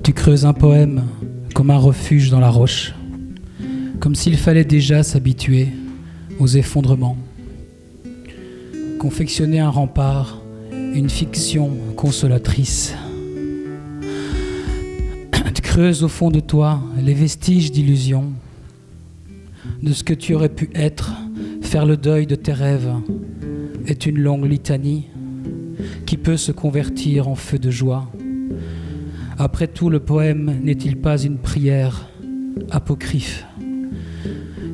Tu creuses un poème comme un refuge dans la roche, comme s'il fallait déjà s'habituer aux effondrements. Confectionner un rempart, une fiction consolatrice. Tu creuses au fond de toi les vestiges d'illusion, de ce que tu aurais pu être. Faire le deuil de tes rêves est une longue litanie qui peut se convertir en feu de joie. Après tout, le poème n'est-il pas une prière apocryphe?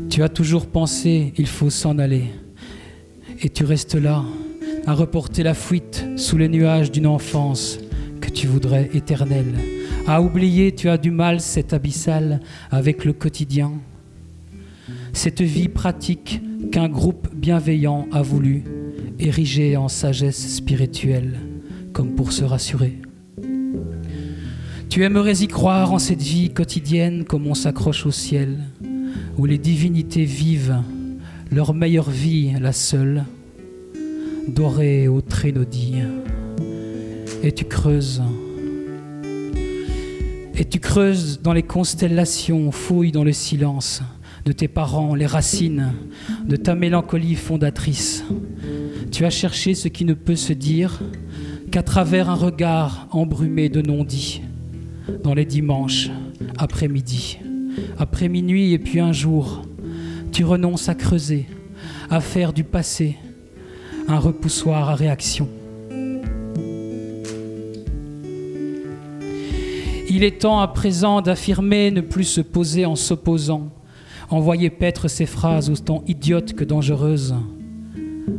Tu as toujours pensé il faut s'en aller, et tu restes là à reporter la fuite sous les nuages d'une enfance que tu voudrais éternelle. À oublier, tu as du mal, cette abyssale avec le quotidien, cette vie pratique qu'un groupe bienveillant a voulu ériger en sagesse spirituelle, comme pour se rassurer. Tu aimerais y croire en cette vie quotidienne comme on s'accroche au ciel, où les divinités vivent leur meilleure vie, la seule, dorée au trénaudis. Et tu creuses dans les constellations, fouilles dans le silence de tes parents, les racines de ta mélancolie fondatrice. Tu as cherché ce qui ne peut se dire qu'à travers un regard embrumé de non-dits, dans les dimanches, après-midi, après minuit et puis un jour, tu renonces à creuser, à faire du passé un repoussoir à réaction. Il est temps à présent d'affirmer, ne plus se poser en s'opposant, envoyer paître ces phrases autant idiotes que dangereuses.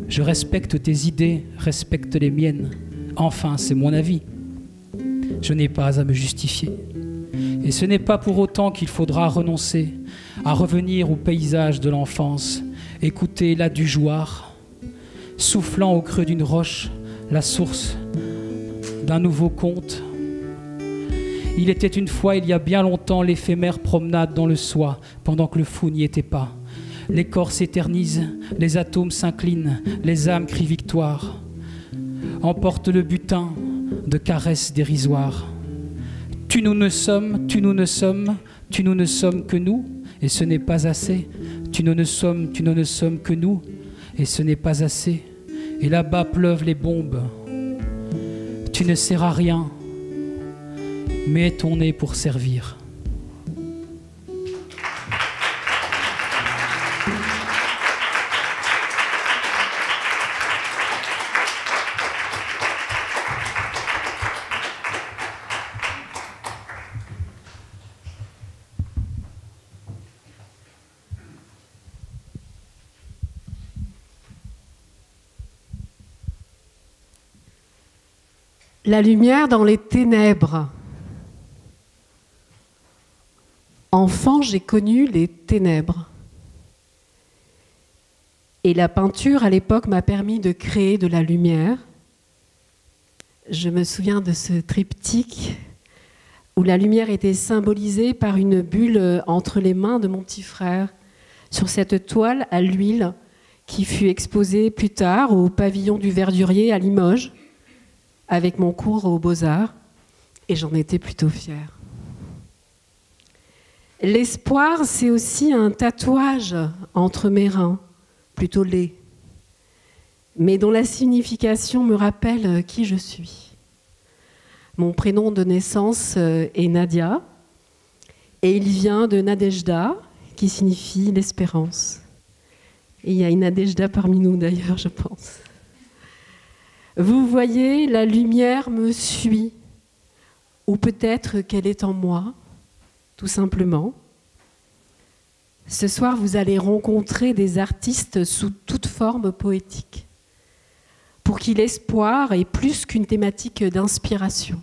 Je respecte tes idées, respecte les miennes. Enfin, c'est mon avis. Je n'ai pas à me justifier. Et ce n'est pas pour autant qu'il faudra renoncer à revenir au paysage de l'enfance, écouter l'adjugeoir, soufflant au creux d'une roche la source d'un nouveau conte. Il était une fois, il y a bien longtemps, l'éphémère promenade dans le soi, pendant que le fou n'y était pas. Les corps s'éternisent, les atomes s'inclinent, les âmes crient victoire. Emporte le butin de caresses dérisoires. Tu nous ne sommes, tu nous ne sommes, tu nous ne sommes que nous, et ce n'est pas assez. Tu nous ne sommes que nous, et ce n'est pas assez. Et là-bas pleuvent les bombes. Tu ne sers à rien, mais ton nez pour servir. La lumière dans les ténèbres. Enfant, j'ai connu les ténèbres. Et la peinture, à l'époque, m'a permis de créer de la lumière. Je me souviens de ce triptyque où la lumière était symbolisée par une bulle entre les mains de mon petit frère sur cette toile à l'huile qui fut exposée plus tard au pavillon du Verdurier à Limoges avec mon cours aux Beaux-Arts, et j'en étais plutôt fière. L'espoir, c'est aussi un tatouage entre mes reins, plutôt laid, mais dont la signification me rappelle qui je suis. Mon prénom de naissance est Nadia, et il vient de Nadejda, qui signifie l'espérance. Et il y a une Nadejda parmi nous d'ailleurs, je pense. Vous voyez, la lumière me suit, ou peut-être qu'elle est en moi, tout simplement. Ce soir, vous allez rencontrer des artistes sous toute forme poétique, pour qui l'espoir est plus qu'une thématique d'inspiration.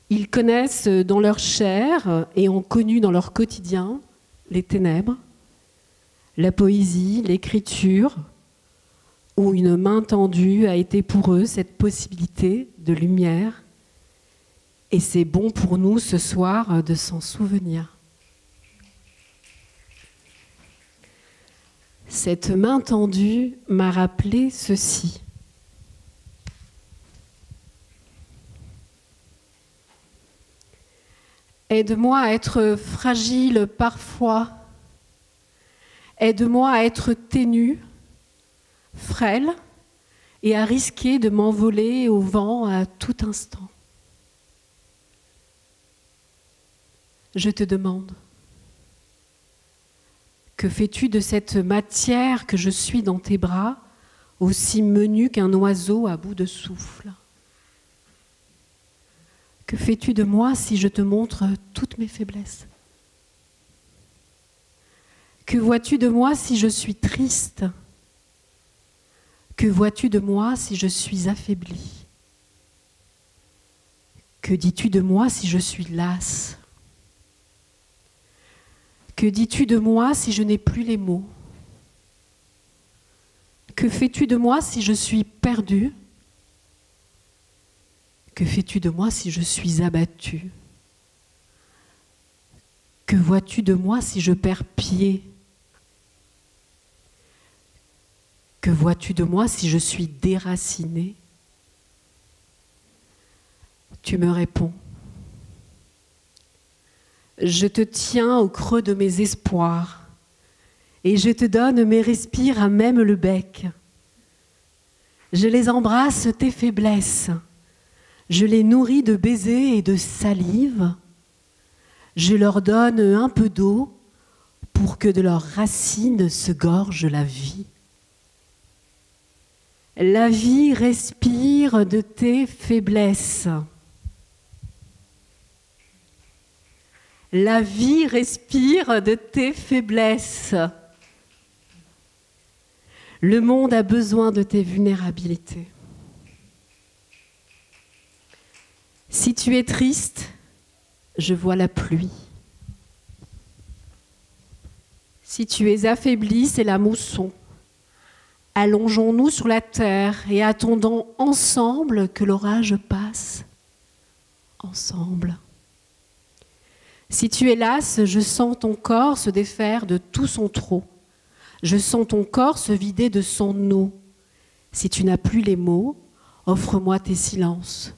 Ils connaissent dans leur chair et ont connu dans leur quotidien les ténèbres, la poésie, l'écriture, où une main tendue a été pour eux cette possibilité de lumière. Et c'est bon pour nous ce soir de s'en souvenir. Cette main tendue m'a rappelé ceci. Aide-moi à être fragile parfois. Aide-moi à être ténue, frêle, et à risquer de m'envoler au vent à tout instant. Je te demande, que fais-tu de cette matière que je suis dans tes bras, aussi menue qu'un oiseau à bout de souffle? Que fais-tu de moi si je te montre toutes mes faiblesses? Que vois-tu de moi si je suis triste? Que vois-tu de moi si je suis affaiblie? Que dis-tu de moi si je suis lasse? Que dis-tu de moi si je n'ai plus les mots? Que fais-tu de moi si je suis perdue? Que fais-tu de moi si je suis abattue? Que vois-tu de moi si je perds pied? Que vois-tu de moi si je suis déracinée? Tu me réponds. Je te tiens au creux de mes espoirs et je te donne mes respires à même le bec. Je les embrasse, tes faiblesses. Je les nourris de baisers et de salive. Je leur donne un peu d'eau pour que de leurs racines se gorge la vie. La vie respire de tes faiblesses. La vie respire de tes faiblesses. Le monde a besoin de tes vulnérabilités. Si tu es triste, je vois la pluie. Si tu es affaibli, c'est la mousson. Allongeons-nous sur la terre et attendons ensemble que l'orage passe. Ensemble. Si tu es lasse, je sens ton corps se défaire de tout son trop. Je sens ton corps se vider de son eau. Si tu n'as plus les mots, offre-moi tes silences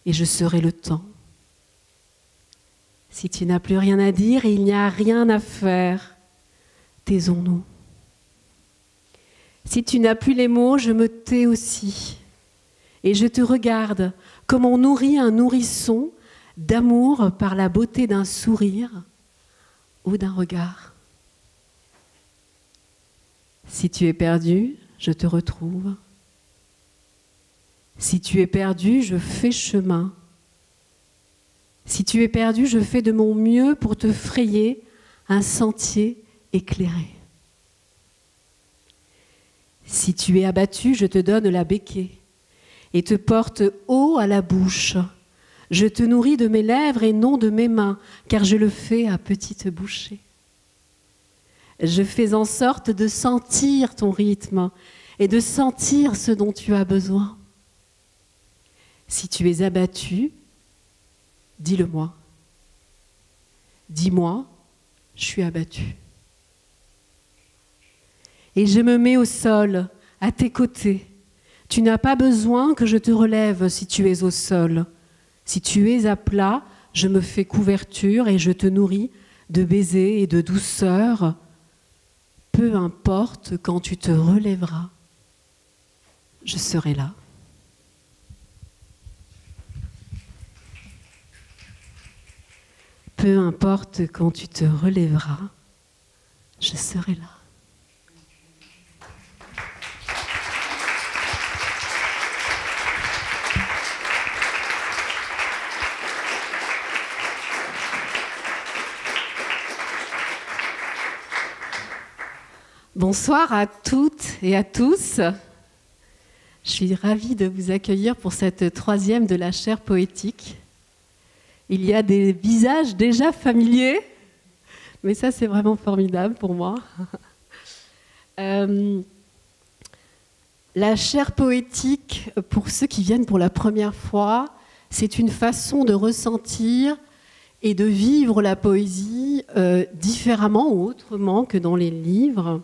et je serai le temps. Si tu n'as plus rien à dire et il n'y a rien à faire, taisons-nous. Si tu n'as plus les mots, je me tais aussi. Et je te regarde comme on nourrit un nourrisson d'amour par la beauté d'un sourire ou d'un regard. Si tu es perdu, je te retrouve. Si tu es perdu, je fais chemin. Si tu es perdu, je fais de mon mieux pour te frayer un sentier éclairé. Si tu es abattu, je te donne la béquée et te porte haut à la bouche. Je te nourris de mes lèvres et non de mes mains, car je le fais à petite bouchée. Je fais en sorte de sentir ton rythme et de sentir ce dont tu as besoin. Si tu es abattu, dis-le-moi. Dis-moi, je suis abattu. Et je me mets au sol, à tes côtés. Tu n'as pas besoin que je te relève si tu es au sol. Si tu es à plat, je me fais couverture et je te nourris de baisers et de douceur. Peu importe quand tu te relèveras, je serai là. Peu importe quand tu te relèveras, je serai là. Bonsoir à toutes et à tous. Je suis ravie de vous accueillir pour cette 3e de la chaire poétique. Il y a des visages déjà familiers, mais ça c'est vraiment formidable pour moi. La chaire poétique, pour ceux qui viennent pour la première fois, c'est une façon de ressentir et de vivre la poésie différemment ou autrement que dans les livres.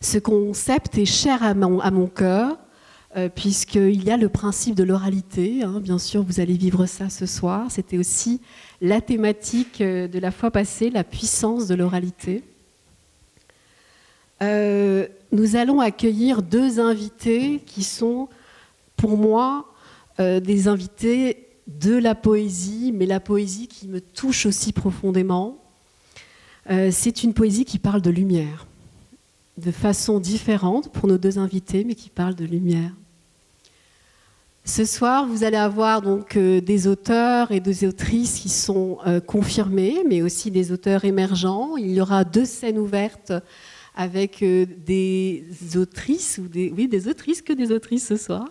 Ce concept est cher à mon cœur. puisqu'il y a le principe de l'oralité. Hein, bien sûr, vous allez vivre ça ce soir. C'était aussi la thématique de la fois passée, la puissance de l'oralité. Nous allons accueillir 2 invités qui sont, pour moi, des invités de la poésie, mais la poésie qui me touche aussi profondément. C'est une poésie qui parle de lumière, de façon différente pour nos 2 invités, mais qui parle de lumière. Ce soir, vous allez avoir donc des auteurs et des autrices qui sont confirmés, mais aussi des auteurs émergents. Il y aura 2 scènes ouvertes avec des autrices, des autrices ce soir,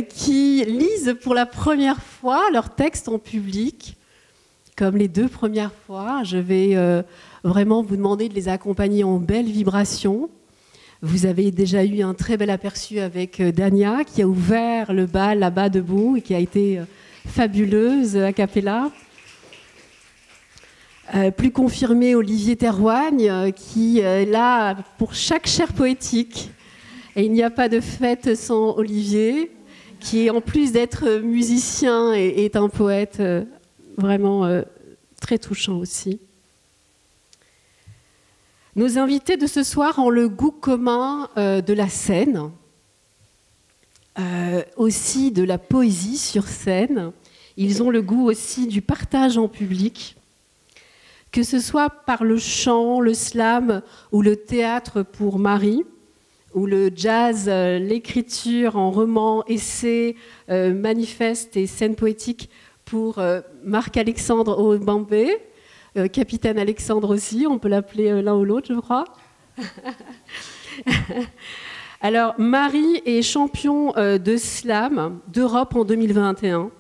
qui lisent pour la première fois leurs textes en public. Comme les 2 premières fois, je vais vraiment vous demander de les accompagner en belle vibration. Vous avez déjà eu un très bel aperçu avec Dania, qui a ouvert le bal là-bas debout et qui a été fabuleuse a cappella. Plus confirmé, Olivier Terroigne, qui est là pour chaque chaire poétique. Et il n'y a pas de fête sans Olivier, qui, en plus d'être musicien, est un poète vraiment très touchant aussi. Nos invités de ce soir ont le goût commun de la scène, aussi de la poésie sur scène. Ils ont le goût aussi du partage en public, que ce soit par le chant, le slam ou le théâtre pour Marie, ou le jazz, l'écriture en roman, essai, manifeste et scène poétique pour Marc-Alexandre Obambé, capitaine Alexandre aussi, on peut l'appeler l'un ou l'autre, je crois. Alors, Marie est champion de slam d'Europe en 2021,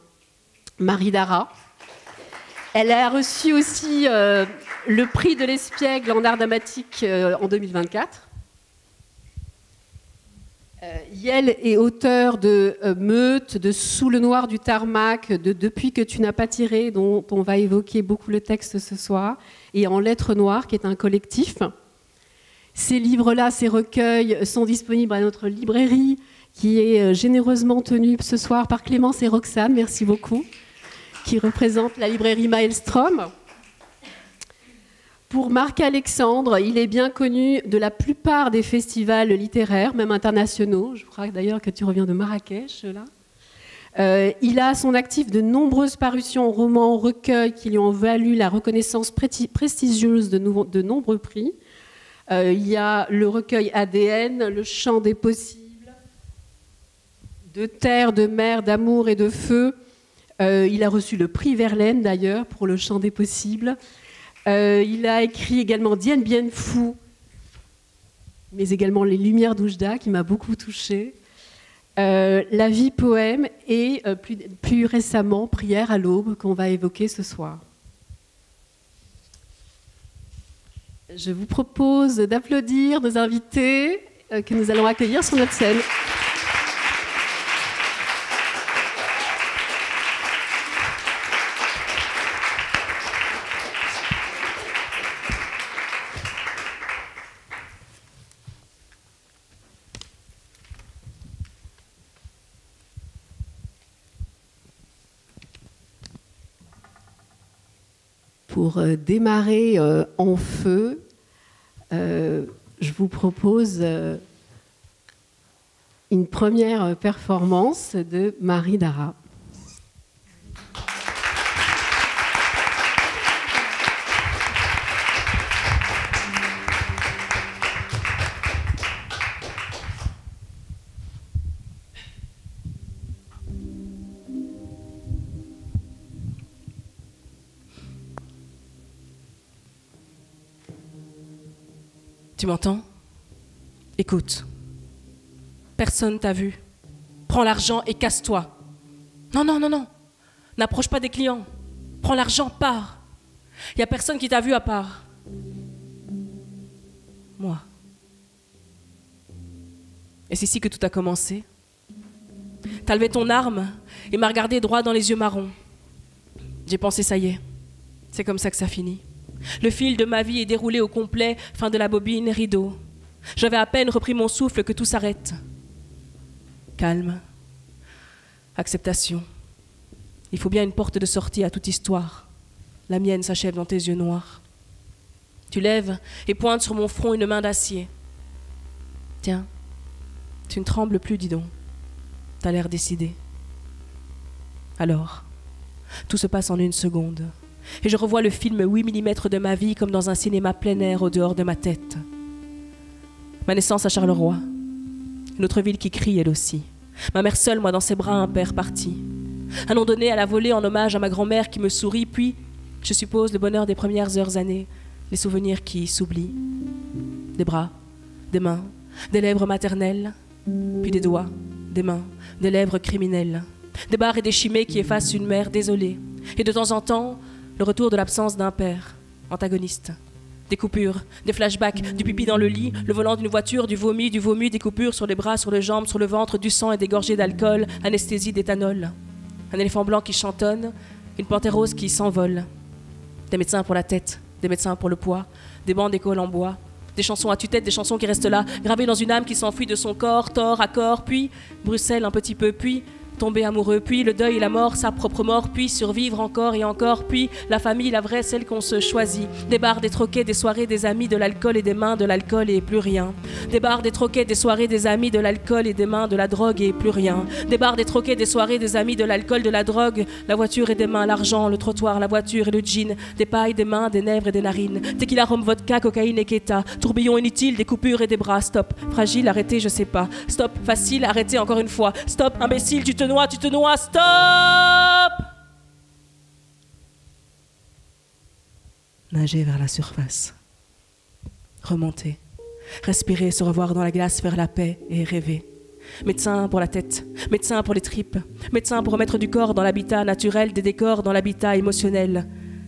Marie Dara. Elle a reçu aussi le prix de l'Espiègle en art dramatique en 2024. Yel est auteur de Meute, de Sous le noir du tarmac, de Depuis que tu n'as pas tiré, dont on va évoquer beaucoup le texte ce soir, et En lettres noires, qui est un collectif. Ces livres-là, ces recueils sont disponibles à notre librairie, qui est généreusement tenue ce soir par Clémence et Roxane, merci beaucoup, qui représentent la librairie Maelstrom. Pour Marc-Alexandre, il est bien connu de la plupart des festivals littéraires, même internationaux. Je crois d'ailleurs que tu reviens de Marrakech, là. Il a à son actif de nombreuses parutions, romans, recueils qui lui ont valu la reconnaissance prestigieuse de nombreux prix. Il y a le recueil ADN, Le chant des possibles, De terre, de mer, d'amour et de feu. Il a reçu le prix Verlaine, d'ailleurs, pour Le chant des possibles. Il a écrit également Dien Bien Phu, mais également Les Lumières d'Oujda, qui m'a beaucoup touchée. La vie poème et plus récemment Prière à l'aube, qu'on va évoquer ce soir. Je vous propose d'applaudir nos invités que nous allons accueillir sur notre scène. Pour démarrer en feu, je vous propose une première performance de Marie Dara. Tu m'entends? Écoute. Personne t'a vu. Prends l'argent et casse-toi. Non, non, non, non. N'approche pas des clients. Prends l'argent, pars. Il n'y a personne qui t'a vu à part moi. Et c'est ici que tout a commencé. T'as levé ton arme et m'as regardé droit dans les yeux marrons. J'ai pensé, ça y est, c'est comme ça que ça finit. Le fil de ma vie est déroulé au complet, fin de la bobine, rideau. J'avais à peine repris mon souffle que tout s'arrête. calme, acceptation. Il faut bien une porte de sortie à toute histoire. La mienne s'achève dans tes yeux noirs. Tu lèves et pointes sur mon front une main d'acier. Tiens, tu ne trembles plus, dis donc. T'as l'air décidé. Alors, tout se passe en une seconde. Et je revois le film 8 mm de ma vie comme dans un cinéma plein air au dehors de ma tête. Ma naissance à Charleroi. Une autre ville qui crie, elle aussi. Ma mère seule, moi, dans ses bras, un père parti. Un nom donné à la volée en hommage à ma grand-mère qui me sourit, puis, je suppose, le bonheur des premières heures années, les souvenirs qui s'oublient. Des bras, des mains, des lèvres maternelles, puis des doigts, des mains, des lèvres criminelles. Des barres et des chimées qui effacent une mère désolée. Et de temps en temps, le retour de l'absence d'un père, antagoniste. Des coupures, des flashbacks, du pipi dans le lit, le volant d'une voiture, du vomi, des coupures sur les bras, sur les jambes, sur le ventre, du sang et des gorgées d'alcool, anesthésie d'éthanol. Un éléphant blanc qui chantonne, une panthère rose qui s'envole. Des médecins pour la tête, des médecins pour le poids, des bancs d'école en bois, des chansons à tue-tête, des chansons qui restent là, gravées dans une âme qui s'enfuit de son corps, tort à corps, puis Bruxelles un petit peu, puis tomber amoureux, puis le deuil et la mort, sa propre mort, puis survivre encore et encore, puis la famille, la vraie, celle qu'on se choisit. Des bars, des troquets, des soirées, des amis, de l'alcool et des mains, de l'alcool et plus rien. Des bars, des troquets, des soirées, des amis, de l'alcool et des mains, de la drogue et plus rien. Des bars, des troquets, des soirées, des amis, de l'alcool, de la drogue, la voiture et des mains, l'argent, le trottoir, la voiture et le jean, des pailles, des mains, des nèvres et des narines. Tequila, rhum, vodka, cocaïne et keta. Tourbillon inutile, des coupures et des bras. Stop, fragile, arrêtez, je sais pas. Stop, facile, arrêtez encore une fois. Stop, imbécile, tu te noies, stop! Nager vers la surface. Remonter. Respirer, se revoir dans la glace, faire la paix et rêver. Médecin pour la tête, médecin pour les tripes, médecin pour remettre du corps dans l'habitat naturel, des décors dans l'habitat émotionnel.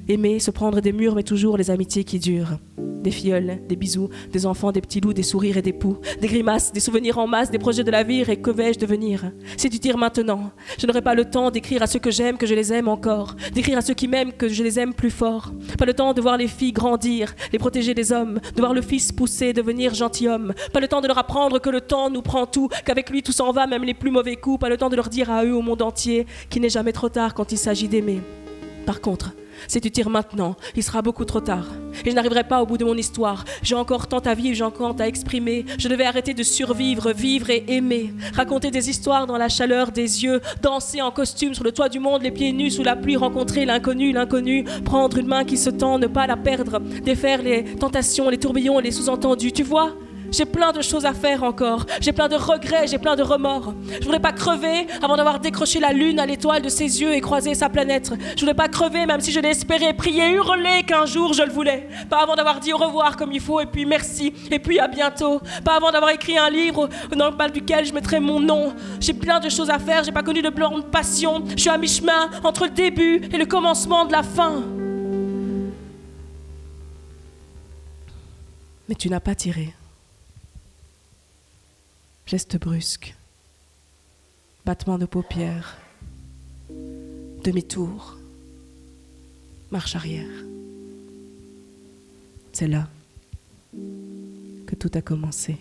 Aimer, se prendre des murs, mais toujours les amitiés qui durent. Des filleuls, des bisous, des enfants, des petits loups, des sourires et des poux, des grimaces, des souvenirs en masse, des projets de la vie et que vais-je devenir? Si tu tires maintenant, je n'aurai pas le temps d'écrire à ceux que j'aime, que je les aime encore, d'écrire à ceux qui m'aiment, que je les aime plus fort. Pas le temps de voir les filles grandir, les protéger des hommes, de voir le fils pousser, devenir gentilhomme. Pas le temps de leur apprendre que le temps nous prend tout, qu'avec lui tout s'en va, même les plus mauvais coups. Pas le temps de leur dire à eux, au monde entier, qu'il n'est jamais trop tard quand il s'agit d'aimer. Par contre, si tu tires maintenant, il sera beaucoup trop tard. Et je n'arriverai pas au bout de mon histoire. J'ai encore tant à vivre, j'ai encore tant à exprimer. Je devais arrêter de survivre, vivre et aimer. Raconter des histoires dans la chaleur des yeux. Danser en costume sur le toit du monde, les pieds nus sous la pluie. Rencontrer l'inconnu. Prendre une main qui se tend, ne pas la perdre. Défaire les tentations, les tourbillons et les sous-entendus. Tu vois ? J'ai plein de choses à faire encore. J'ai plein de regrets, j'ai plein de remords. Je voudrais pas crever avant d'avoir décroché la lune à l'étoile de ses yeux et croisé sa planète. Je voudrais pas crever même si je l'ai espéré, prié, hurlé qu'un jour je le voulais. Pas avant d'avoir dit au revoir comme il faut et puis merci et puis à bientôt. Pas avant d'avoir écrit un livre dans le bal duquel je mettrais mon nom. J'ai plein de choses à faire, j'ai pas connu de blonde passion. Je suis à mi-chemin entre le début et le commencement de la fin. Mais tu n'as pas tiré. Geste brusque, battement de paupières, demi-tour, marche arrière. C'est là que tout a commencé.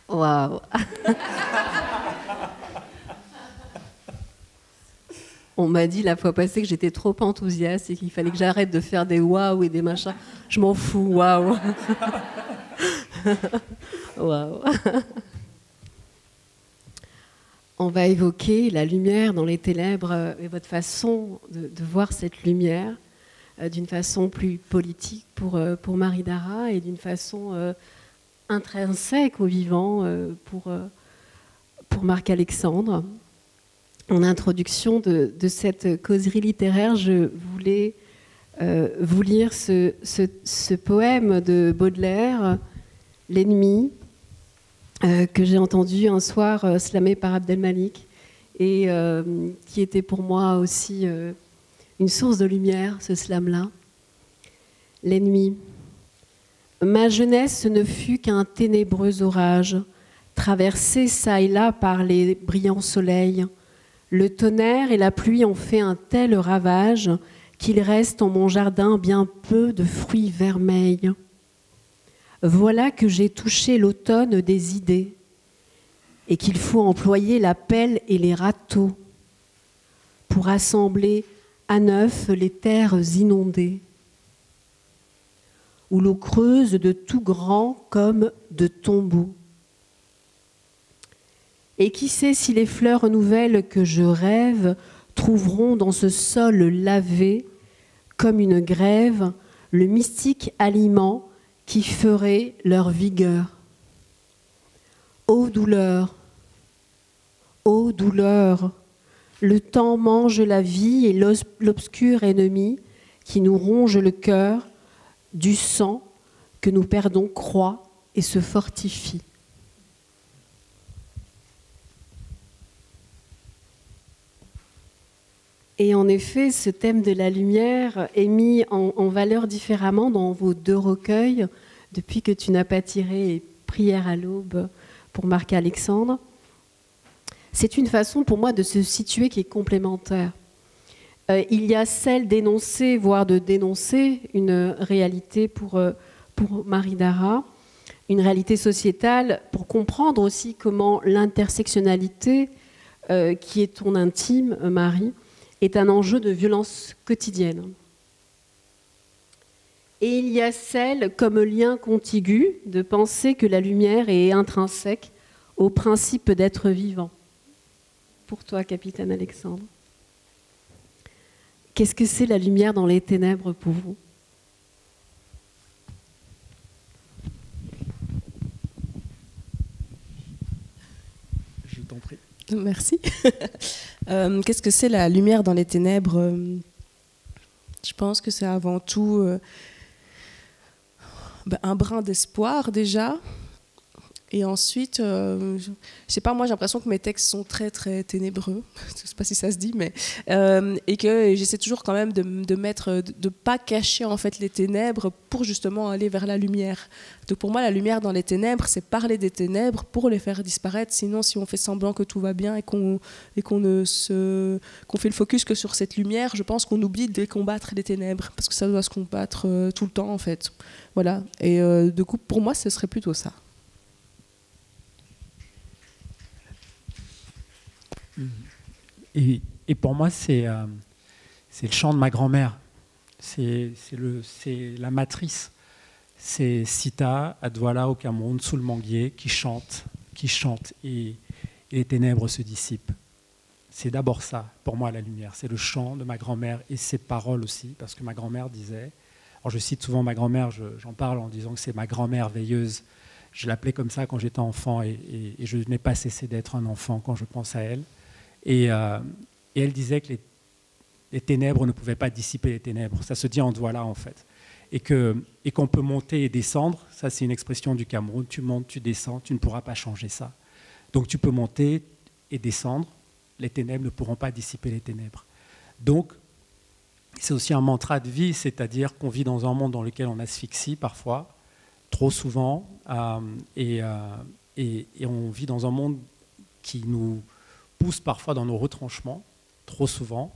Waouh. On m'a dit la fois passée que j'étais trop enthousiaste et qu'il fallait que j'arrête de faire des waouh et des machins. Je m'en fous, waouh. Waouh. On va évoquer la lumière dans les ténèbres et votre façon de voir cette lumière d'une façon plus politique pour Marie Dara et d'une façon intrinsèque au vivant pour Marc-Alexandre. En introduction de cette causerie littéraire, je voulais vous lire ce poème de Baudelaire, L'ennemi, que j'ai entendu un soir slamé par Abdelmalik, et qui était pour moi aussi une source de lumière, ce slam-là. L'ennemi. Ma jeunesse ne fut qu'un ténébreux orage, traversé çà et là par les brillants soleils. Le tonnerre et la pluie ont fait un tel ravage qu'il reste en mon jardin bien peu de fruits vermeils. Voilà que j'ai touché l'automne des idées et qu'il faut employer la pelle et les râteaux pour assembler à neuf les terres inondées, où l'eau creuse de tout grand comme de tombeaux. Et qui sait si les fleurs nouvelles que je rêve trouveront dans ce sol lavé, comme une grève, le mystique aliment qui ferait leur vigueur. Ô douleur, le temps mange la vie et l'obscur ennemi qui nous ronge le cœur, du sang que nous perdons croît et se fortifie. Et en effet, ce thème de la lumière est mis en valeur différemment dans vos deux recueils depuis que tu n'as pas tiré Prière à l'aube pour Marc-Alexandre. C'est une façon pour moi de se situer qui est complémentaire. Il y a celle d'énoncer, voire de dénoncer une réalité pour Marie Dara, une réalité sociétale, pour comprendre aussi comment l'intersectionnalité, qui est ton intime, Marie, est un enjeu de violence quotidienne. Et il y a celle, comme lien contigu, de penser que la lumière est intrinsèque au principe d'être vivant. Pour toi, capitaine Alexandre, qu'est-ce que c'est la lumière dans les ténèbres pour vous ? Je t'en prie. Merci. Qu'est-ce que c'est la lumière dans les ténèbres ? Je pense que c'est avant tout un brin d'espoir déjà. Et ensuite, je sais pas, moi j'ai l'impression que mes textes sont très très ténébreux, je sais pas si ça se dit, mais et que j'essaie toujours quand même de pas cacher en fait les ténèbres pour justement aller vers la lumière. Donc pour moi, la lumière dans les ténèbres, c'est parler des ténèbres pour les faire disparaître. Sinon, si on fait semblant que tout va bien et qu'on fait le focus que sur cette lumière, je pense qu'on oublie de combattre les ténèbres parce que ça doit se combattre tout le temps en fait. Voilà. Et du coup, pour moi, ce serait plutôt ça. Et pour moi, c'est le chant de ma grand-mère. C'est la matrice. C'est Sita Adwala au Cameroun, sous le manguier, qui chante, et les ténèbres se dissipent. C'est d'abord ça, pour moi, la lumière. C'est le chant de ma grand-mère et ses paroles aussi, parce que ma grand-mère disait... Alors je cite souvent ma grand-mère, j'en parle en disant que c'est ma grand-mère veilleuse. Je l'appelais comme ça quand j'étais enfant et je n'ai pas cessé d'être un enfant quand je pense à elle. Et elle disait que les ténèbres ne pouvaient pas dissiper les ténèbres. Ça se dit en Douala, en fait. Et qu'on peut monter et descendre. Ça, c'est une expression du Cameroun. Tu montes, tu descends, tu ne pourras pas changer ça. Donc, tu peux monter et descendre. Les ténèbres ne pourront pas dissiper les ténèbres. Donc, c'est aussi un mantra de vie, c'est-à-dire qu'on vit dans un monde dans lequel on asphyxie parfois, trop souvent, et on vit dans un monde qui nous pousse parfois dans nos retranchements, trop souvent,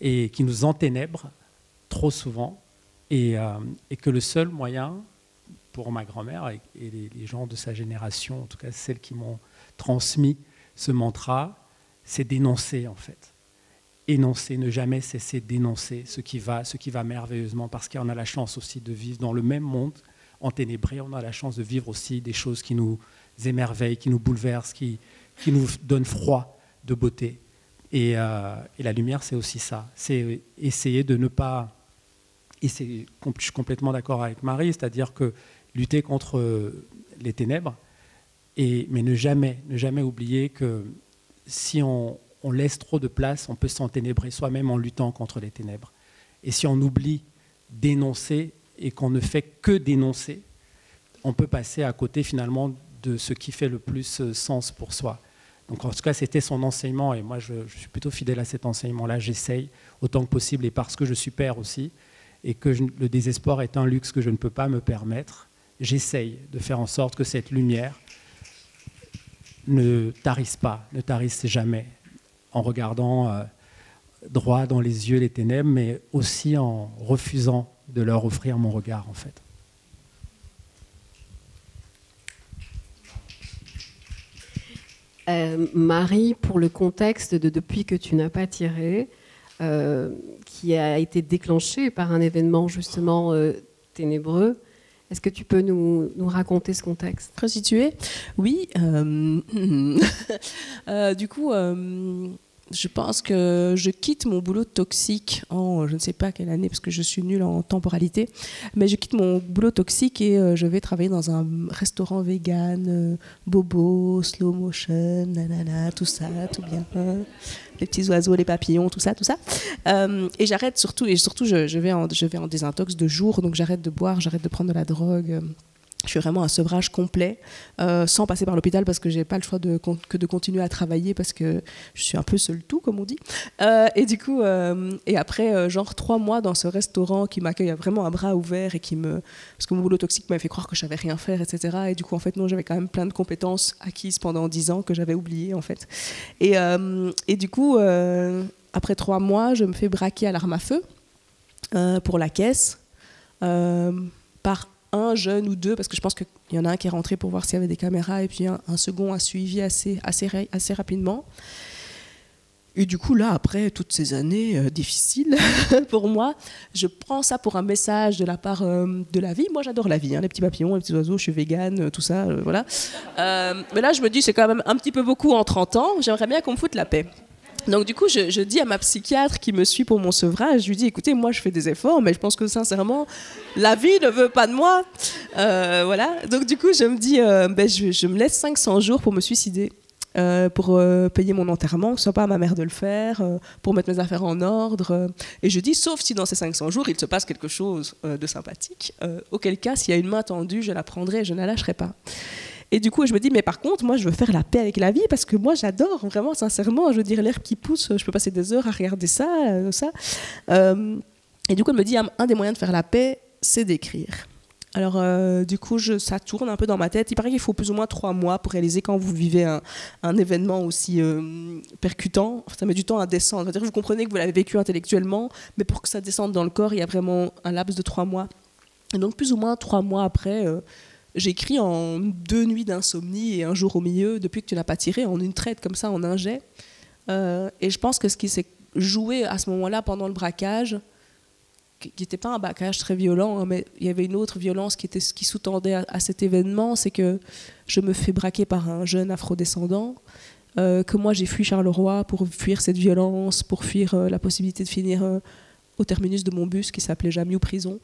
et qui nous enténèbre trop souvent, et que le seul moyen pour ma grand-mère et les gens de sa génération, en tout cas celles qui m'ont transmis ce mantra, c'est d'énoncer en fait. Énoncer, ne jamais cesser d'énoncer ce qui va merveilleusement, parce qu'on a la chance aussi de vivre dans le même monde enténébré, on a la chance de vivre aussi des choses qui nous émerveillent, qui nous bouleversent, qui nous donnent froid de beauté. Et la lumière, c'est aussi ça. C'est essayer de ne pas... Et je suis complètement d'accord avec Marie, c'est-à-dire que lutter contre les ténèbres, mais ne jamais oublier que si on laisse trop de place, on peut s'enténébrer soi-même en luttant contre les ténèbres. Et si on oublie dénoncer et qu'on ne fait que dénoncer, on peut passer à côté finalement de ce qui fait le plus sens pour soi. Donc en tout cas, c'était son enseignement et moi je suis plutôt fidèle à cet enseignement-là. J'essaye autant que possible et parce que je suis père aussi et que le désespoir est un luxe que je ne peux pas me permettre, j'essaye de faire en sorte que cette lumière ne tarisse pas, ne tarisse jamais en regardant droit dans les yeux les ténèbres, mais aussi en refusant de leur offrir mon regard en fait. Marie, pour le contexte de Depuis que tu n'as pas tiré, qui a été déclenché par un événement justement ténébreux, est-ce que tu peux nous raconter ce contexte? Resitué? Oui. Du coup, je pense que je quitte mon boulot toxique en je ne sais pas quelle année parce que je suis nulle en temporalité, mais je quitte mon boulot toxique et je vais travailler dans un restaurant vegan, bobo, slow motion, nanana, tout ça, tout bien, les petits oiseaux, les papillons, tout ça, tout ça. Et j'arrête surtout, je vais en désintox de jour, donc j'arrête de boire, j'arrête de prendre de la drogue. Je fais vraiment un sevrage complet, sans passer par l'hôpital parce que j'ai pas le choix que de continuer à travailler parce que je suis un peu seule tout, comme on dit. Et du coup, et après, genre 3 mois dans ce restaurant qui m'accueille vraiment à bras ouverts et parce que mon boulot toxique m'avait fait croire que je savais rien faire, etc. Et du coup, en fait, non, j'avais quand même plein de compétences acquises pendant 10 ans que j'avais oubliées, en fait. Et du coup, après 3 mois, je me fais braquer à l'arme à feu pour la caisse par un jeune ou deux, parce que je pense qu'il y en a un qui est rentré pour voir s'il y avait des caméras et puis un second a suivi assez rapidement. Et du coup, là, après toutes ces années difficiles pour moi, je prends ça pour un message de la part de la vie. Moi, j'adore la vie, hein, les petits papillons, les petits oiseaux, je suis végane, tout ça, voilà. Mais là, je me dis, c'est quand même un petit peu beaucoup en 30 ans, j'aimerais bien qu'on me foute la paix. Donc du coup, je dis à ma psychiatre qui me suit pour mon sevrage, je lui dis, écoutez, moi je fais des efforts, mais je pense que sincèrement, la vie ne veut pas de moi. Voilà. Donc du coup, je me dis, je me laisse 500 jours pour me suicider, pour payer mon enterrement, que ce soit pas à ma mère de le faire, pour mettre mes affaires en ordre. Et je dis, sauf si dans ces 500 jours, il se passe quelque chose de sympathique, auquel cas, s'il y a une main tendue, je la prendrai et je ne la lâcherai pas. Et du coup, je me dis, mais par contre, moi, je veux faire la paix avec la vie parce que moi, j'adore, vraiment, sincèrement, je veux dire, l'herbe qui pousse, je peux passer des heures à regarder ça, ça. Et du coup, elle me dit, un des moyens de faire la paix, c'est d'écrire. Alors, du coup, ça tourne un peu dans ma tête. Il paraît qu'il faut plus ou moins 3 mois pour réaliser quand vous vivez un événement aussi percutant. Ça met du temps à descendre. C'est-à-dire que vous comprenez que vous l'avez vécu intellectuellement, mais pour que ça descende dans le corps, il y a vraiment un laps de 3 mois. Et donc, plus ou moins 3 mois après... J'écris en 2 nuits d'insomnie et un jour au milieu, depuis que tu n'as pas tiré, en une traite comme ça, en un jet. Et je pense que ce qui s'est joué à ce moment-là, pendant le braquage, qui n'était pas un braquage très violent, hein, mais il y avait une autre violence qui sous-tendait à cet événement, c'est que je me fais braquer par un jeune afrodescendant, que moi j'ai fui Charleroi pour fuir cette violence, pour fuir la possibilité de finir au terminus de mon bus qui s'appelait Jamiou Prison.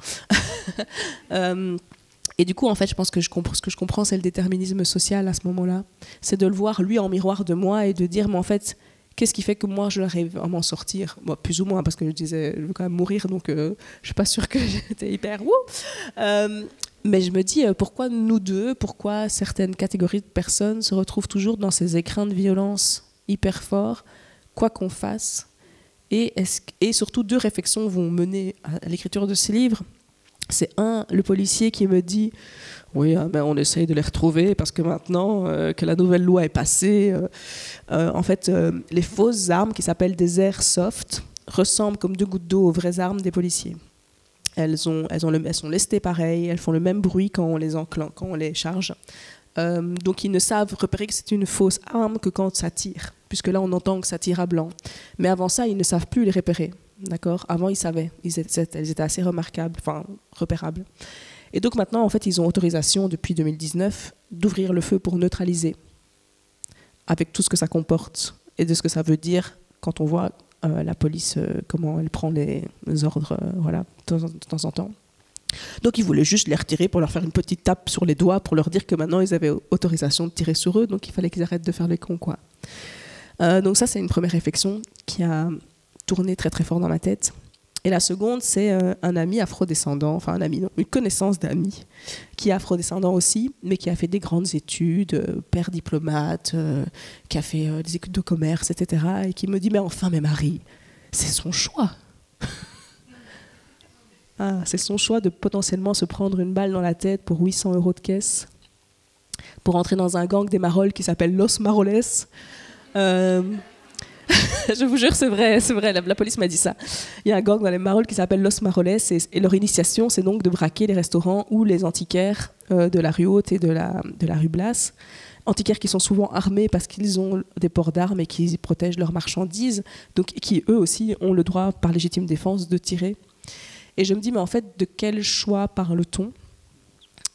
Et du coup, en fait, je pense que ce que je comprends, c'est le déterminisme social à ce moment-là. C'est de le voir, lui, en miroir de moi et de dire, mais en fait, qu'est-ce qui fait que moi, je n'arrive à m'en sortir? Moi, plus ou moins, parce que je disais, je veux quand même mourir, donc je ne suis pas sûre que j'étais hyper... mais je me dis, pourquoi nous deux, pourquoi certaines catégories de personnes se retrouvent toujours dans ces écrins de violence hyper forts, quoi qu'on fasse? Et surtout, 2 réflexions vont mener à l'écriture de ce livre. C'est le policier qui me dit « Oui, ben on essaye de les retrouver parce que maintenant que la nouvelle loi est passée, en fait, les fausses armes qui s'appellent des airsoft ressemblent comme 2 gouttes d'eau aux vraies armes des policiers. Elles sont lestées pareil, elles font le même bruit quand on les charge. Donc ils ne savent repérer que c'est une fausse arme que quand ça tire, puisque là on entend que ça tire à blanc. Mais avant ça, ils ne savent plus les repérer. D'accord. Avant, ils savaient. Elles étaient assez remarquables, enfin repérables. Et donc maintenant, en fait, ils ont autorisation depuis 2019 d'ouvrir le feu pour neutraliser, avec tout ce que ça comporte et de ce que ça veut dire quand on voit la police, comment elle prend les ordres, voilà, de temps en temps. Donc ils voulaient juste les retirer pour leur faire une petite tape sur les doigts pour leur dire que maintenant ils avaient autorisation de tirer sur eux, donc il fallait qu'ils arrêtent de faire les cons, quoi. Donc ça, c'est une première réflexion qui a tourné très très fort dans ma tête. Et la seconde, c'est un ami afrodescendant, enfin un ami, non, une connaissance d'amis, qui est afrodescendant aussi, mais qui a fait des grandes études, père diplomate, qui a fait des études de commerce, etc. Et qui me dit, mais Marie, c'est son choix. C'est son choix de potentiellement se prendre une balle dans la tête pour 800 € de caisse, pour entrer dans un gang des Maroles qui s'appelle Los Maroles. Je vous jure, c'est vrai, la police m'a dit ça. Il y a un gang dans les Maroles qui s'appelle Los Maroles et leur initiation, c'est donc de braquer les restaurants ou les antiquaires de la rue Haute et de la rue Blas. Antiquaires qui sont souvent armés parce qu'ils ont des ports d'armes et qui protègent leurs marchandises, donc qui eux aussi ont le droit par légitime défense de tirer. Et je me dis, mais en fait, de quel choix parle-t-on ?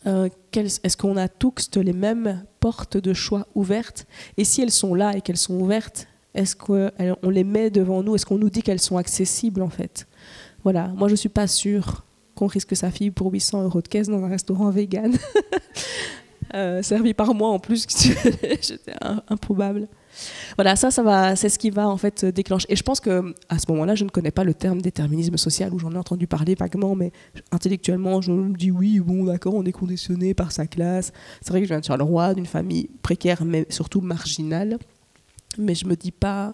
Est-ce qu'on a tous les mêmes portes de choix ouvertes ? Et si elles sont là et qu'elles sont ouvertes, est-ce qu'on les met devant nous ? Est-ce qu'on nous dit qu'elles sont accessibles, en fait ? Voilà, moi je ne suis pas sûre qu'on risque sa fille pour 800 € de caisse dans un restaurant vegan. Servi par moi en plus, j'étais improbable. Voilà, c'est ce qui va en fait déclencher. Et je pense qu'à ce moment-là, je ne connais pas le terme déterminisme social, où j'en ai entendu parler vaguement, mais intellectuellement, je me dis oui, bon, d'accord, on est conditionné par sa classe. C'est vrai que je viens de Charleroi, d'une famille précaire, mais surtout marginale. Mais je ne me dis pas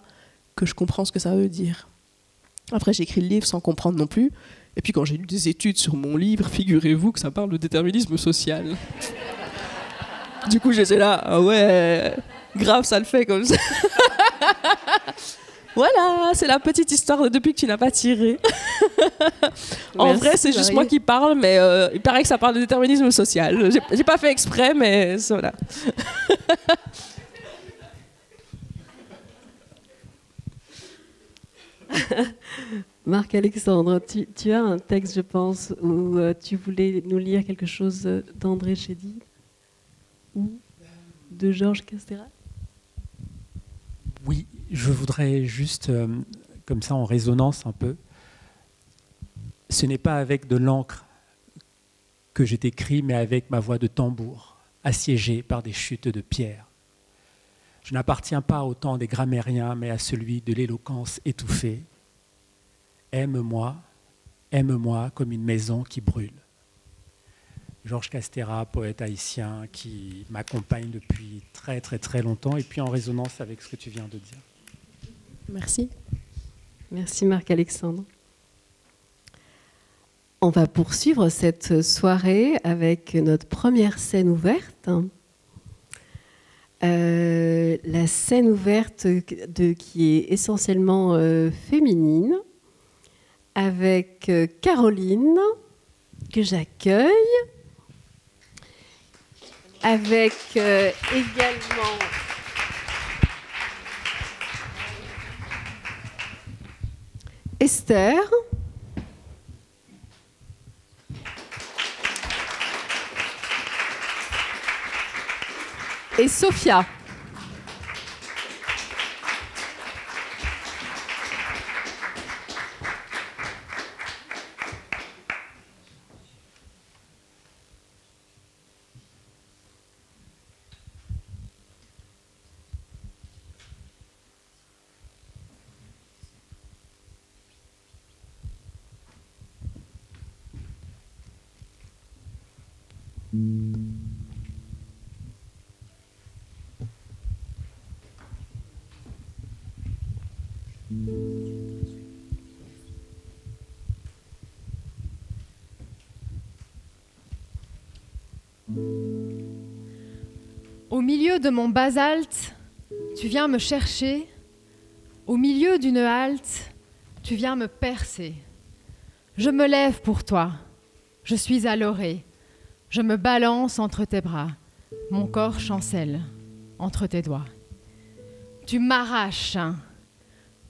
que je comprends ce que ça veut dire. Après, j'ai écrit le livre sans comprendre non plus. Et puis quand j'ai lu des études sur mon livre, figurez-vous que ça parle de déterminisme social. Du coup, j'étais là, ah ouais, grave, ça le fait comme ça. Voilà, c'est la petite histoire de depuis que tu n'as pas tiré. En vrai, c'est juste moi qui parle, mais il paraît que ça parle de déterminisme social. J'ai pas fait exprès, mais voilà. Marc-Alexandre, tu as un texte, je pense, où tu voulais nous lire quelque chose d'André Chédid ou de Georges Castera ? Oui, je voudrais juste, comme ça en résonance un peu, ce n'est pas avec de l'encre que je t'écris, mais avec ma voix de tambour, assiégée par des chutes de pierre. Je n'appartiens pas au temps des grammairiens, mais à celui de l'éloquence étouffée. Aime-moi comme une maison qui brûle. Georges Castera, poète haïtien qui m'accompagne depuis très très très longtemps et puis en résonance avec ce que tu viens de dire. Merci. Merci Marc-Alexandre. On va poursuivre cette soirée avec notre première scène ouverte. La scène ouverte qui est essentiellement féminine, avec Caroline, que j'accueille, avec également Esther, et Sophia. Au milieu de mon basalte, tu viens me chercher. Au milieu d'une halte, tu viens me percer. Je me lève pour toi. Je suis à l'orée. Je me balance entre tes bras. Mon corps chancelle entre tes doigts. Tu m'arraches,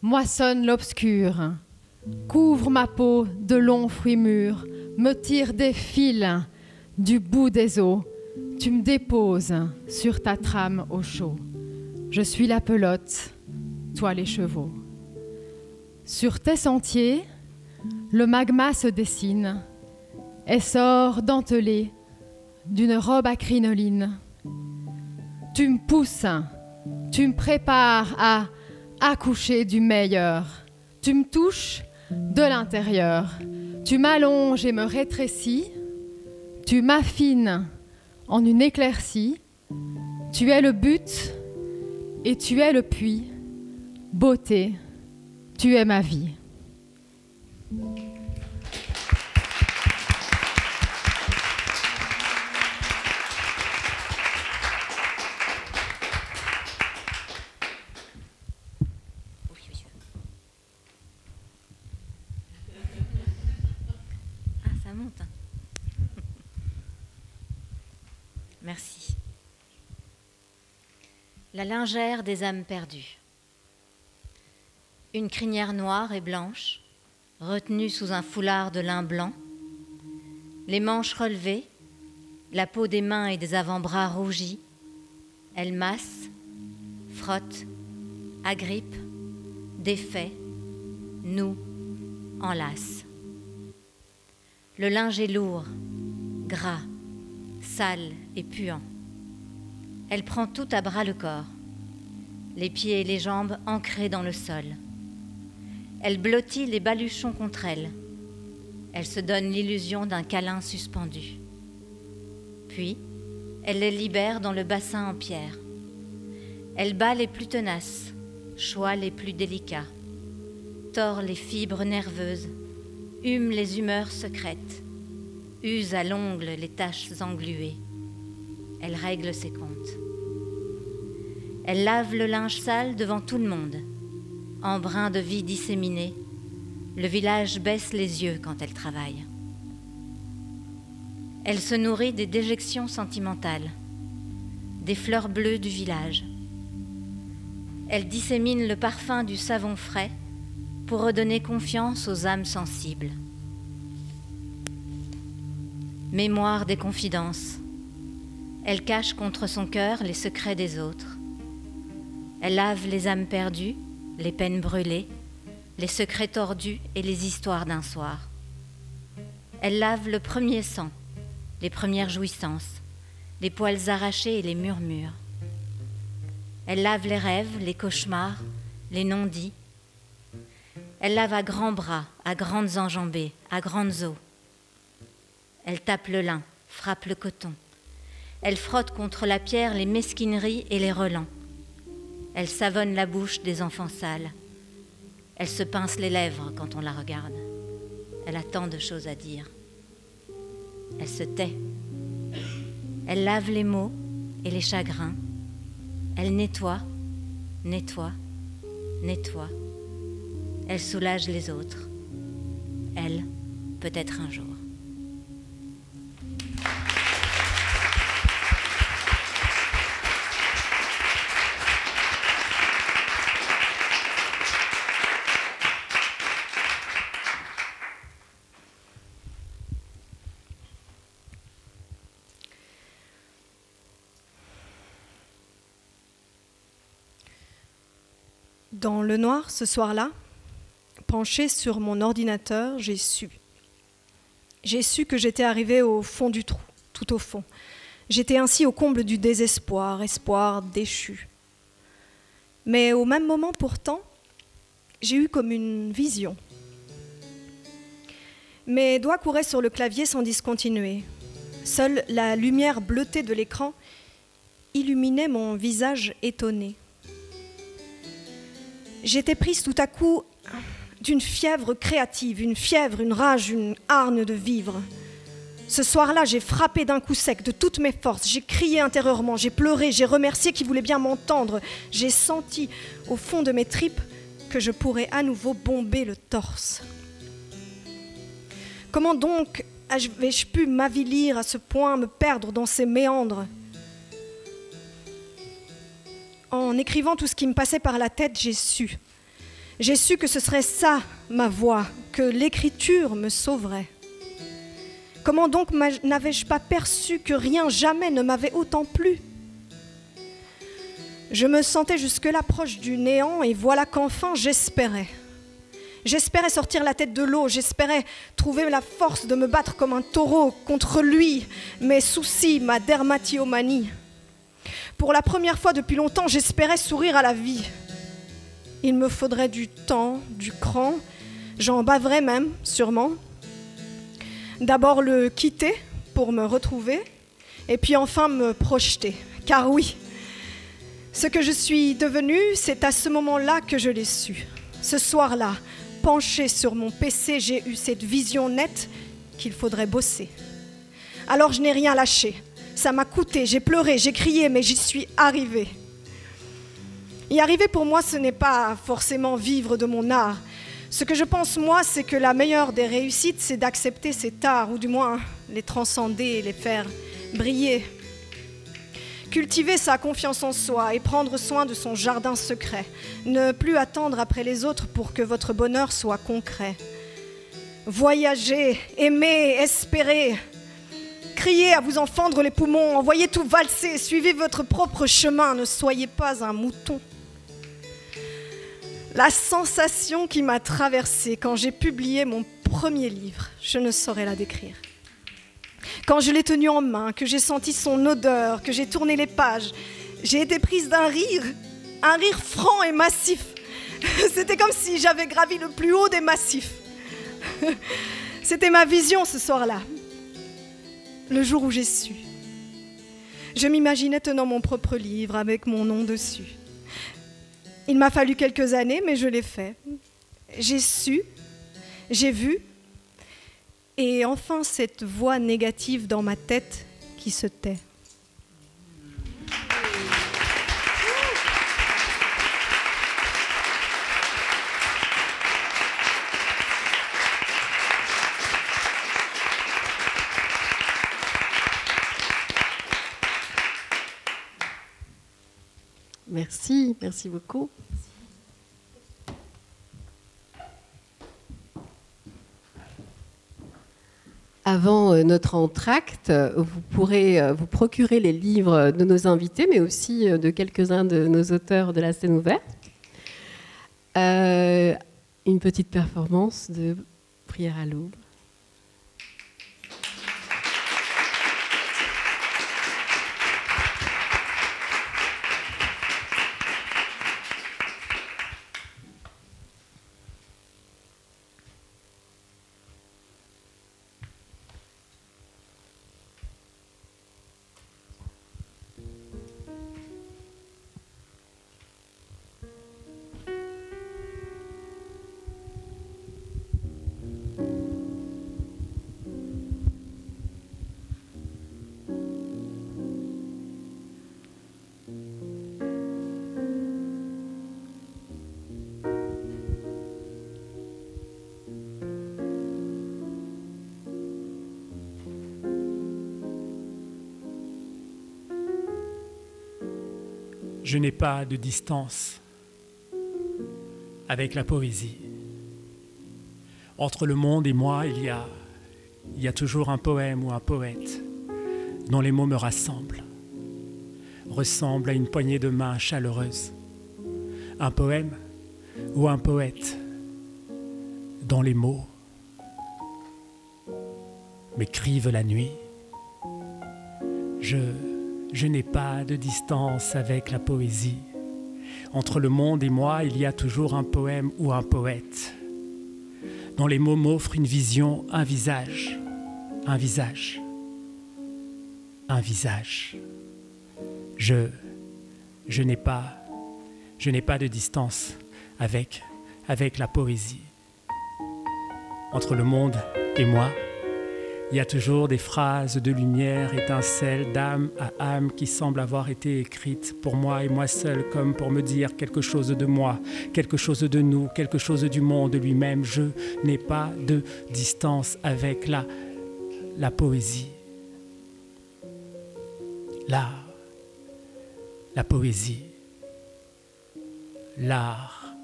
moissonne l'obscur, couvre ma peau de longs fruits mûrs, me tire des fils du bout des os. Tu me déposes sur ta trame au chaud. Je suis la pelote, toi les chevaux. Sur tes sentiers, le magma se dessine, essor dentelé d'une robe à crinoline. Tu me pousses, tu me prépares à accoucher du meilleur. Tu me touches de l'intérieur. Tu m'allonges et me rétrécis, tu m'affines en une éclaircie. Tu es le but et tu es le puits. Beauté, tu es ma vie. Ça monte. Merci. La lingère des âmes perdues. Une crinière noire et blanche, retenue sous un foulard de lin blanc, les manches relevées, la peau des mains et des avant-bras rougis, elle masse, frotte, agrippe, défait, noue, enlace. Le linge est lourd, gras, sale et puant. Elle prend tout à bras le corps, les pieds et les jambes ancrés dans le sol. Elle blottit les baluchons contre elle. Elle se donne l'illusion d'un câlin suspendu. Puis, elle les libère dans le bassin en pierre. Elle bat les plus tenaces, choix les plus délicats, tord les fibres nerveuses, hume les humeurs secrètes, use à l'ongle les taches engluées. Elle règle ses comptes. Elle lave le linge sale devant tout le monde. Embrun de vie disséminé, le village baisse les yeux quand elle travaille. Elle se nourrit des déjections sentimentales, des fleurs bleues du village. Elle dissémine le parfum du savon frais pour redonner confiance aux âmes sensibles. Mémoire des confidences. Elle cache contre son cœur les secrets des autres. Elle lave les âmes perdues, les peines brûlées, les secrets tordus et les histoires d'un soir. Elle lave le premier sang, les premières jouissances, les poils arrachés et les murmures. Elle lave les rêves, les cauchemars, les non-dits. Elle lave à grands bras, à grandes enjambées, à grandes eaux. Elle tape le lin, frappe le coton. Elle frotte contre la pierre les mesquineries et les relents. Elle savonne la bouche des enfants sales. Elle se pince les lèvres quand on la regarde. Elle a tant de choses à dire. Elle se tait. Elle lave les maux et les chagrins. Elle nettoie, nettoie, nettoie. Elle soulage les autres. Elle, peut-être un jour. Dans le noir, ce soir-là, penchée sur mon ordinateur, j'ai su. J'ai su que j'étais arrivée au fond du trou, tout au fond. J'étais ainsi au comble du désespoir, espoir déchu. Mais au même moment, pourtant, j'ai eu comme une vision. Mes doigts couraient sur le clavier sans discontinuer. Seule la lumière bleutée de l'écran illuminait mon visage étonné. J'étais prise tout à coup d'une fièvre créative, une fièvre, une rage, une hargne de vivre. Ce soir-là, j'ai frappé d'un coup sec de toutes mes forces, j'ai crié intérieurement, j'ai pleuré, j'ai remercié qui voulait bien m'entendre. J'ai senti au fond de mes tripes que je pourrais à nouveau bomber le torse. Comment donc avais-je pu m'avilir à ce point, me perdre dans ces méandres ? En écrivant tout ce qui me passait par la tête, j'ai su. J'ai su que ce serait ça, ma voix, que l'écriture me sauverait. Comment donc n'avais-je pas perçu que rien jamais ne m'avait autant plu ? Je me sentais jusque-là proche du néant et voilà qu'enfin j'espérais. J'espérais sortir la tête de l'eau, j'espérais trouver la force de me battre comme un taureau contre lui, mes soucis, ma dermatillomanie. Pour la première fois depuis longtemps, j'espérais sourire à la vie. Il me faudrait du temps, du cran, J'en baverai même, sûrement. D'abord le quitter pour me retrouver, et puis enfin me projeter. Car oui, ce que je suis devenue, c'est à ce moment-là que je l'ai su. Ce soir-là, penchée sur mon PC, j'ai eu cette vision nette qu'il faudrait bosser. Alors je n'ai rien lâché. Ça m'a coûté, j'ai pleuré, j'ai crié, mais j'y suis arrivée. Y arriver pour moi, ce n'est pas forcément vivre de mon art. Ce que je pense, moi, c'est que la meilleure des réussites, c'est d'accepter cet art, ou du moins les transcender, les faire briller. Cultiver sa confiance en soi et prendre soin de son jardin secret. Ne plus attendre après les autres pour que votre bonheur soit concret. Voyager, aimer, espérer. Criez à vous en fendre les poumons, envoyez tout valser, suivez votre propre chemin, ne soyez pas un mouton. La sensation qui m'a traversée quand j'ai publié mon premier livre, je ne saurais la décrire. Quand je l'ai tenu en main, que j'ai senti son odeur, que j'ai tourné les pages, j'ai été prise d'un rire, un rire franc et massif. C'était comme si j'avais gravi le plus haut des massifs. C'était ma vision ce soir-là. Le jour où j'ai su. Je m'imaginais tenant mon propre livre avec mon nom dessus. Il m'a fallu quelques années, mais je l'ai fait. J'ai su, j'ai vu, et enfin cette voix négative dans ma tête qui se tait. Merci, merci beaucoup. Avant notre entracte, vous pourrez vous procurer les livres de nos invités, mais aussi de quelques-uns de nos auteurs de la scène ouverte. Une petite performance de Prière à l'aube. Je n'ai pas de distance avec la poésie. Entre le monde et moi, il y a toujours un poème ou un poète dont les mots me rassemblent, ressemblent à une poignée de main chaleureuse. Un poème ou un poète dont les mots m'écrivent la nuit. Je n'ai pas de distance avec la poésie. Entre le monde et moi, il y a toujours un poème ou un poète dont les mots m'offrent une vision, un visage, un visage, un visage. Je n'ai pas de distance avec la poésie. Entre le monde et moi, il y a toujours des phrases de lumière, étincelles, d'âme à âme qui semblent avoir été écrites pour moi et moi seul, comme pour me dire quelque chose de moi, quelque chose de nous, quelque chose du monde lui-même. Je n'ai pas de distance avec la poésie. La poésie, l'art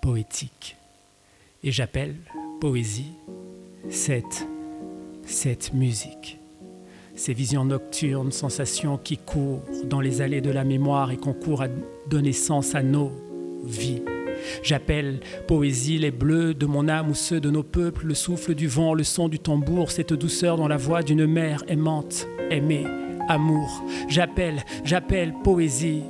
poétique. Et j'appelle poésie cette musique, ces visions nocturnes, sensations qui courent dans les allées de la mémoire et concourent à donner sens à nos vies. J'appelle poésie les bleus de mon âme ou ceux de nos peuples, le souffle du vent, le son du tambour, cette douceur dans la voix d'une mère aimante, aimée, amour. J'appelle poésie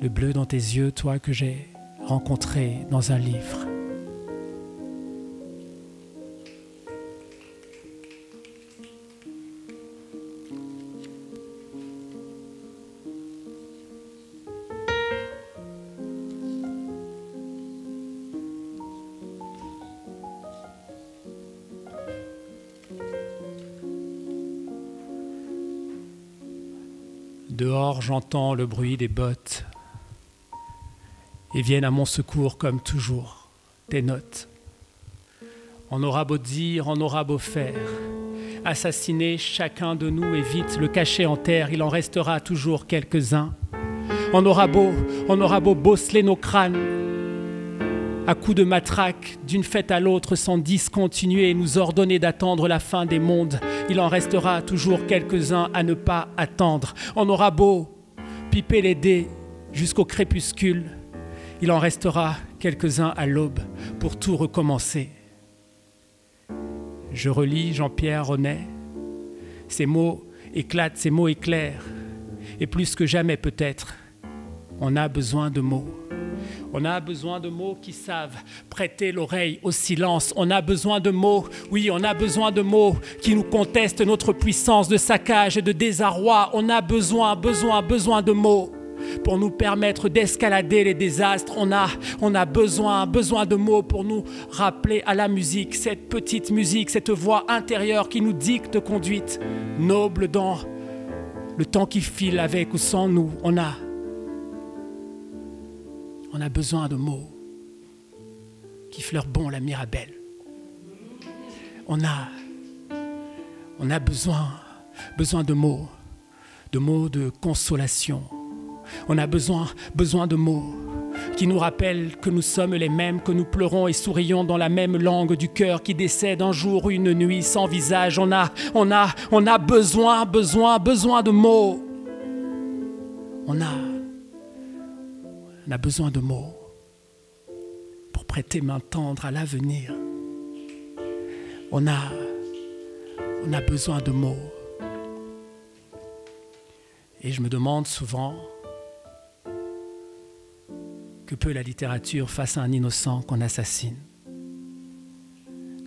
le bleu dans tes yeux, toi que j'ai rencontré dans un livre. Dehors, j'entends le bruit des bottes et viennent à mon secours comme toujours tes notes. On aura beau dire, on aura beau faire, assassiner chacun de nous et vite le cacher en terre, il en restera toujours quelques-uns. On aura beau bosseler nos crânes à coups de matraque d'une fête à l'autre sans discontinuer et nous ordonner d'attendre la fin des mondes, il en restera toujours quelques-uns à ne pas attendre. On aura beau piper les dés jusqu'au crépuscule, il en restera quelques-uns à l'aube pour tout recommencer. Je relis Jean-Pierre Ronet, ces mots éclatent, ces mots éclairent, et plus que jamais peut-être, on a besoin de mots. On a besoin de mots qui savent prêter l'oreille au silence. On a besoin de mots, oui, on a besoin de mots qui nous contestent notre puissance de saccage et de désarroi. On a besoin de mots pour nous permettre d'escalader les désastres. On a besoin de mots pour nous rappeler à la musique, cette petite musique, cette voix intérieure qui nous dicte conduite, noble dans le temps qui file avec ou sans nous. On a besoin de mots qui fleurent bon la Mirabelle. On a besoin de mots de consolation. On a besoin de mots qui nous rappellent que nous sommes les mêmes, que nous pleurons et sourions dans la même langue du cœur qui décède un jour, une nuit sans visage. On a besoin de mots. On a besoin de mots pour prêter main tendre à l'avenir. On a besoin de mots. Et je me demande souvent que peut la littérature face à un innocent qu'on assassine?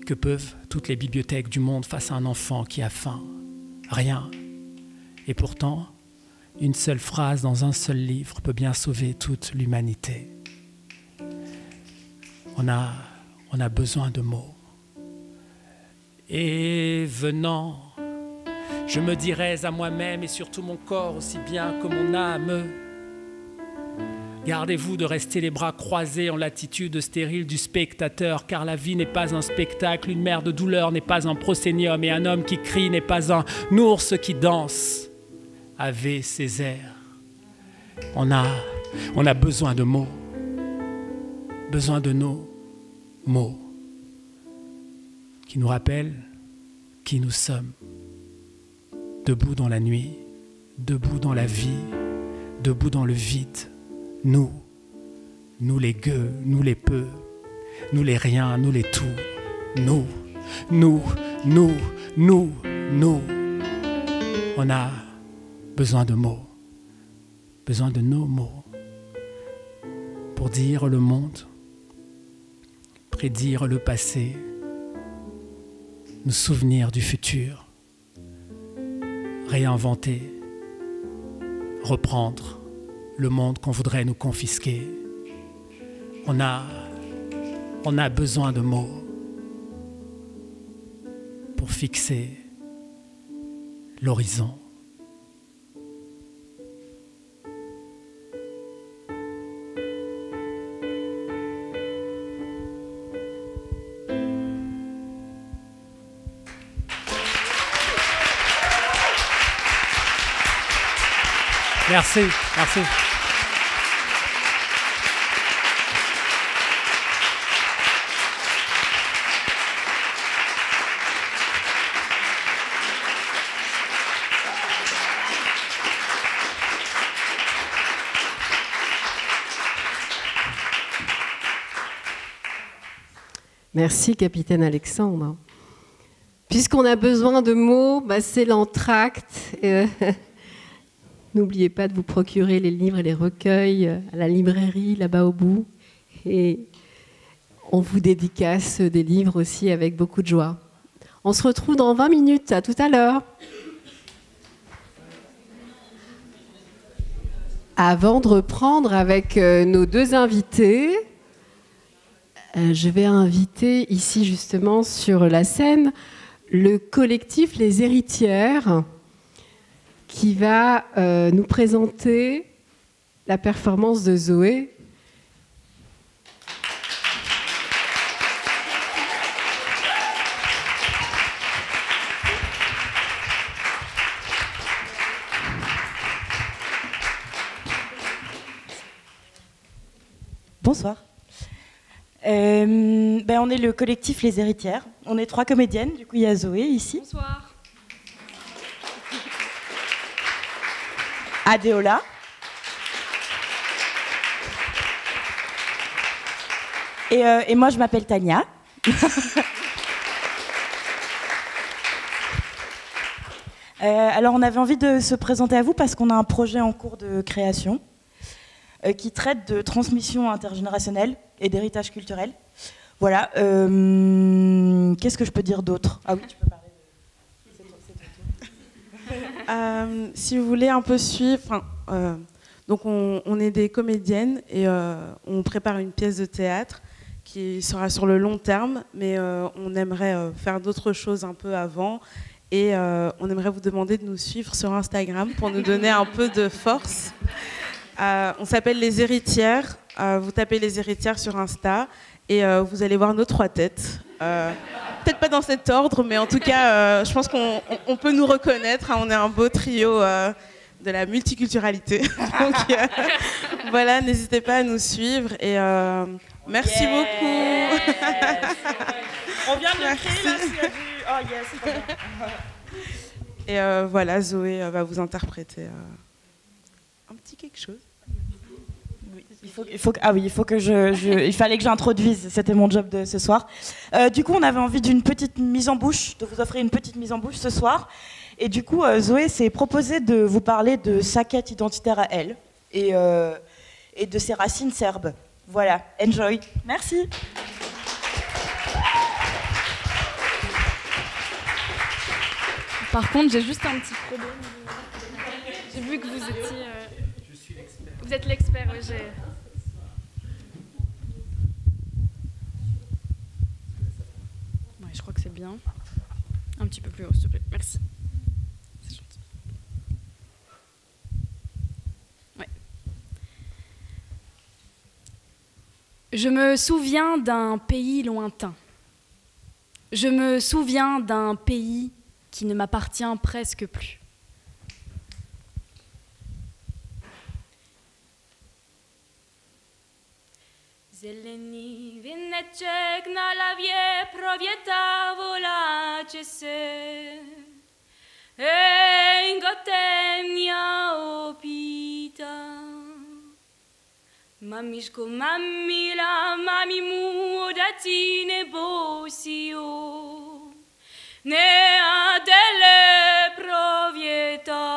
Que peuvent toutes les bibliothèques du monde face à un enfant qui a faim? Rien. Et pourtant, une seule phrase dans un seul livre peut bien sauver toute l'humanité. On a besoin de mots. Et venant, je me dirais à moi-même et surtout mon corps aussi bien que mon âme, gardez-vous de rester les bras croisés en l'attitude stérile du spectateur, car la vie n'est pas un spectacle, une mer de douleur n'est pas un prosénium et un homme qui crie n'est pas un ours qui danse. Ave Césaire. On a besoin de mots, besoin de nos mots qui nous rappellent qui nous sommes, debout dans la nuit, debout dans la vie, debout dans le vide, nous les gueux, nous les peu, nous les rien, nous les tout, nous. On a besoin de mots, besoin de nos mots pour dire le monde, prédire le passé, nous souvenir du futur, réinventer, reprendre le monde qu'on voudrait nous confisquer. On a besoin de mots pour fixer l'horizon. Merci, merci. Merci, capitaine Alexandre. Puisqu'on a besoin de mots, c'est l'entracte. N'oubliez pas de vous procurer les livres et les recueils à la librairie, là-bas au bout. Et on vous dédicace des livres aussi avec beaucoup de joie. On se retrouve dans 20 minutes. À tout à l'heure. Avant de reprendre avec nos deux invités, je vais inviter ici justement sur la scène le collectif Les Héritières qui va nous présenter la performance de Zoé. Bonsoir. On est le collectif Les Héritières. On est 3 comédiennes. Du coup, il y a Zoé ici. Bonsoir. Adéola. Et moi, je m'appelle Tania. Alors, on avait envie de se présenter à vous parce qu'on a un projet en cours de création qui traite de transmission intergénérationnelle et d'héritage culturel. Voilà. Qu'est-ce que je peux dire d'autre? Ah oui, tu peux parler de... Si vous voulez un peu suivre, donc on est des comédiennes et on prépare une pièce de théâtre qui sera sur le long terme, mais on aimerait faire d'autres choses un peu avant et on aimerait vous demander de nous suivre sur Instagram pour nous donner un peu de force. On s'appelle Les Héritières. Vous tapez Les Héritières sur Insta et vous allez voir nos 3 têtes. Peut-être pas dans cet ordre, mais en tout cas, je pense qu'on peut nous reconnaître. On est un beau trio de la multiculturalité. Donc voilà, n'hésitez pas à nous suivre et merci beaucoup. On vient de le créer là, s'il y a du... Oh yes, c'est pas bien. Et voilà, Zoé va vous interpréter un petit quelque chose. Il fallait que j'introduise, c'était mon job de ce soir. Du coup, on avait envie d'une petite mise en bouche, de vous offrir une petite mise en bouche ce soir. Et du coup, Zoé s'est proposée de vous parler de sa quête identitaire à elle et de ses racines serbes. Voilà, enjoy. Merci. Par contre, j'ai juste un petit problème. J'ai vu que vous étiez... Je suis l'expert. Vous êtes l'expert, oui, j'ai... Ouais, je crois que c'est bien. Un petit peu plus haut, s'il te plaît. Merci. C'est gentil. Ouais. Je me souviens d'un pays lointain. Je me souviens d'un pays qui ne m'appartient presque plus. Zeleni vineček na lavě provětavola se. Gotemnia opita. Mamiško, mamila, mami mu dati nebosio. Ne adele provietati.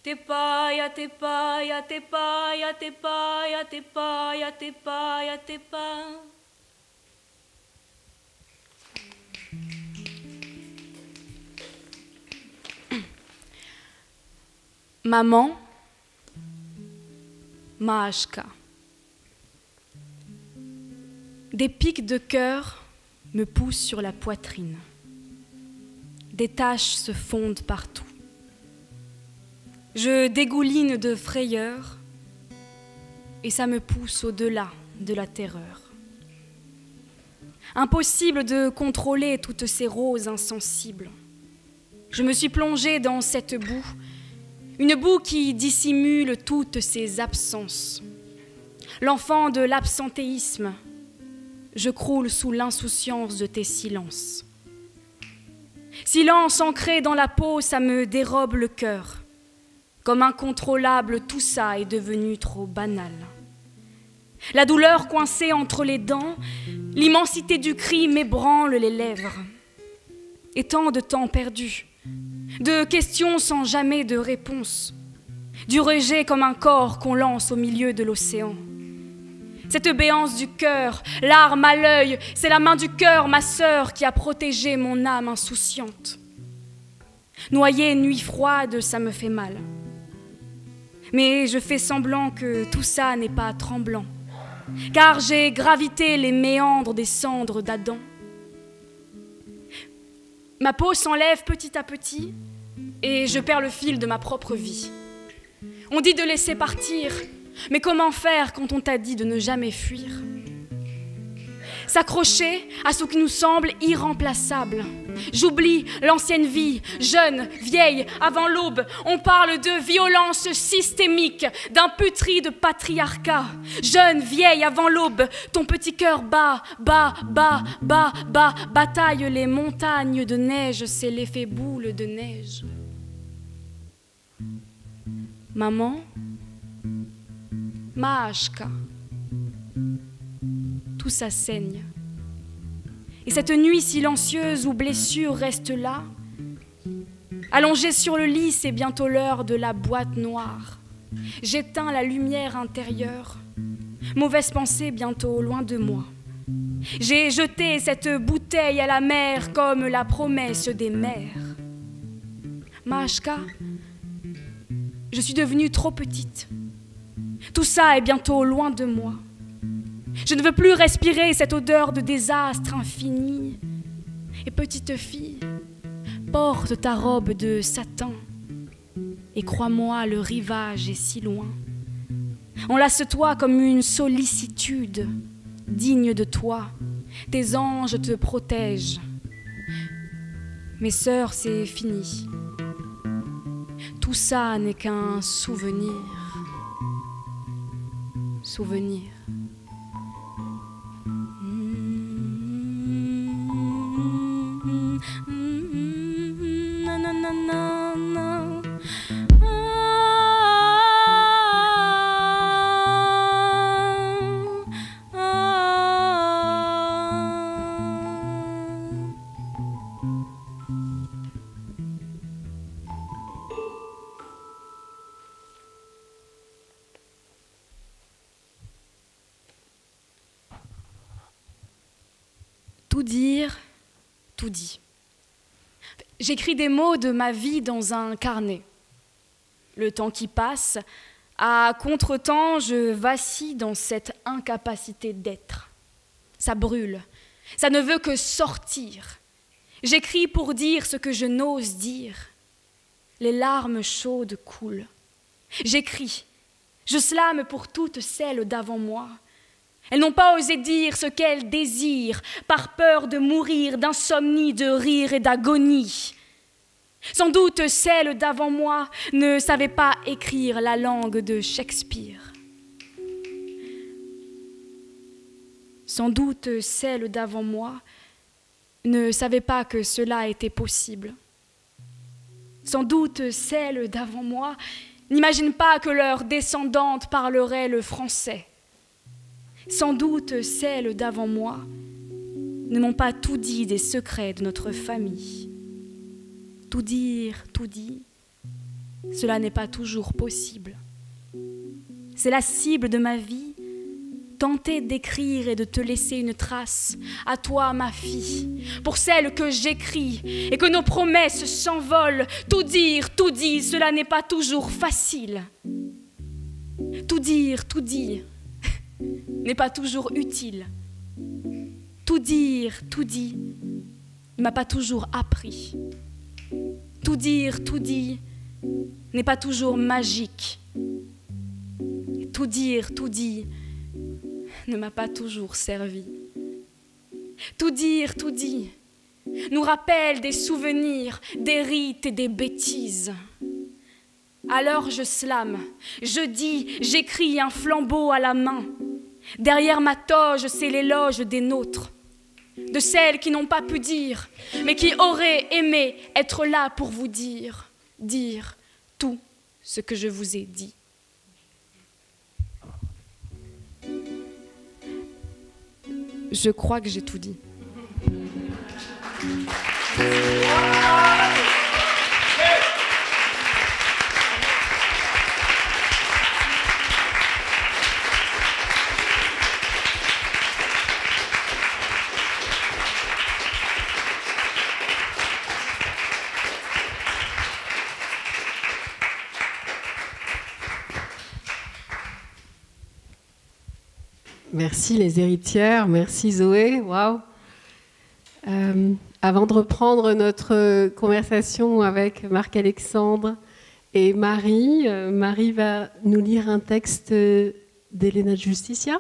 Te paia, te paia, te paia, te paia, te paia, te paia, te paia. Maman, Maashka. Des pics de cœur me poussent sur la poitrine. Des taches se fondent partout. Je dégouline de frayeur et ça me pousse au-delà de la terreur. Impossible de contrôler toutes ces roses insensibles. Je me suis plongée dans cette boue, une boue qui dissimule toutes ses absences. L'enfant de l'absentéisme, je croule sous l'insouciance de tes silences. Silence ancré dans la peau, ça me dérobe le cœur. Comme incontrôlable, tout ça est devenu trop banal. La douleur coincée entre les dents, l'immensité du cri m'ébranle les lèvres. Et tant de temps perdu, de questions sans jamais de réponse, du rejet comme un corps qu'on lance au milieu de l'océan. Cette béance du cœur, larme à l'œil, c'est la main du cœur, ma sœur, qui a protégé mon âme insouciante. Noyée, nuit froide, ça me fait mal. Mais je fais semblant que tout ça n'est pas tremblant, car j'ai gravité les méandres des cendres d'Adam. Ma peau s'enlève petit à petit et je perds le fil de ma propre vie. On dit de laisser partir, mais comment faire quand on t'a dit de ne jamais fuir? S'accrocher à ce qui nous semble irremplaçable. J'oublie l'ancienne vie, jeune, vieille, avant l'aube. On parle de violence systémique, d'un putride patriarcat. Jeune, vieille, avant l'aube, ton petit cœur bat, bat, bat, bat, bat, bataille les montagnes de neige, c'est l'effet boule de neige. Maman, Maashka. Tout ça saigne. Et cette nuit silencieuse où blessure reste là, allongée sur le lit, c'est bientôt l'heure de la boîte noire. J'éteins la lumière intérieure, mauvaise pensée bientôt loin de moi. J'ai jeté cette bouteille à la mer comme la promesse des mères. Maashka, je suis devenue trop petite. Tout ça est bientôt loin de moi. Je ne veux plus respirer cette odeur de désastre infini. Et petite fille, porte ta robe de satin. Et crois-moi, le rivage est si loin. Enlace-toi comme une sollicitude digne de toi. Tes anges te protègent. Mes sœurs, c'est fini. Tout ça n'est qu'un souvenir. Souvenir. Tout dire, tout dit. J'écris des mots de ma vie dans un carnet. Le temps qui passe, à contre-temps, je vacille dans cette incapacité d'être. Ça brûle, ça ne veut que sortir. J'écris pour dire ce que je n'ose dire. Les larmes chaudes coulent. J'écris, je slame pour toutes celles d'avant moi. Elles n'ont pas osé dire ce qu'elles désirent, par peur de mourir d'insomnie, de rire et d'agonie. Sans doute celles d'avant moi ne savaient pas écrire la langue de Shakespeare. Sans doute celles d'avant moi ne savaient pas que cela était possible. Sans doute celles d'avant moi n'imaginent pas que leurs descendantes parleraient le français. Sans doute celles d'avant moi ne m'ont pas tout dit des secrets de notre famille. Tout dire, tout dit, cela n'est pas toujours possible. C'est la cible de ma vie, tenter d'écrire et de te laisser une trace, à toi ma fille, pour celle que j'écris et que nos promesses s'envolent. Tout dire, tout dit, cela n'est pas toujours facile. Tout dire, tout dit, n'est pas toujours utile. Tout dire, tout dit, ne m'a pas toujours appris. Tout dire, tout dit, n'est pas toujours magique. Tout dire, tout dit, ne m'a pas toujours servi. Tout dire, tout dit, nous rappelle des souvenirs, des rites et des bêtises. Alors je slame, je dis, j'écris un flambeau à la main. Derrière ma toge, c'est l'éloge des nôtres, de celles qui n'ont pas pu dire, mais qui auraient aimé être là pour vous dire tout ce que je vous ai dit. Je crois que j'ai tout dit. Merci les héritières, merci Zoé, waouh. Avant de reprendre notre conversation avec Marc-Alexandre et Marie, Marie va nous lire un texte d'Elena Justicia.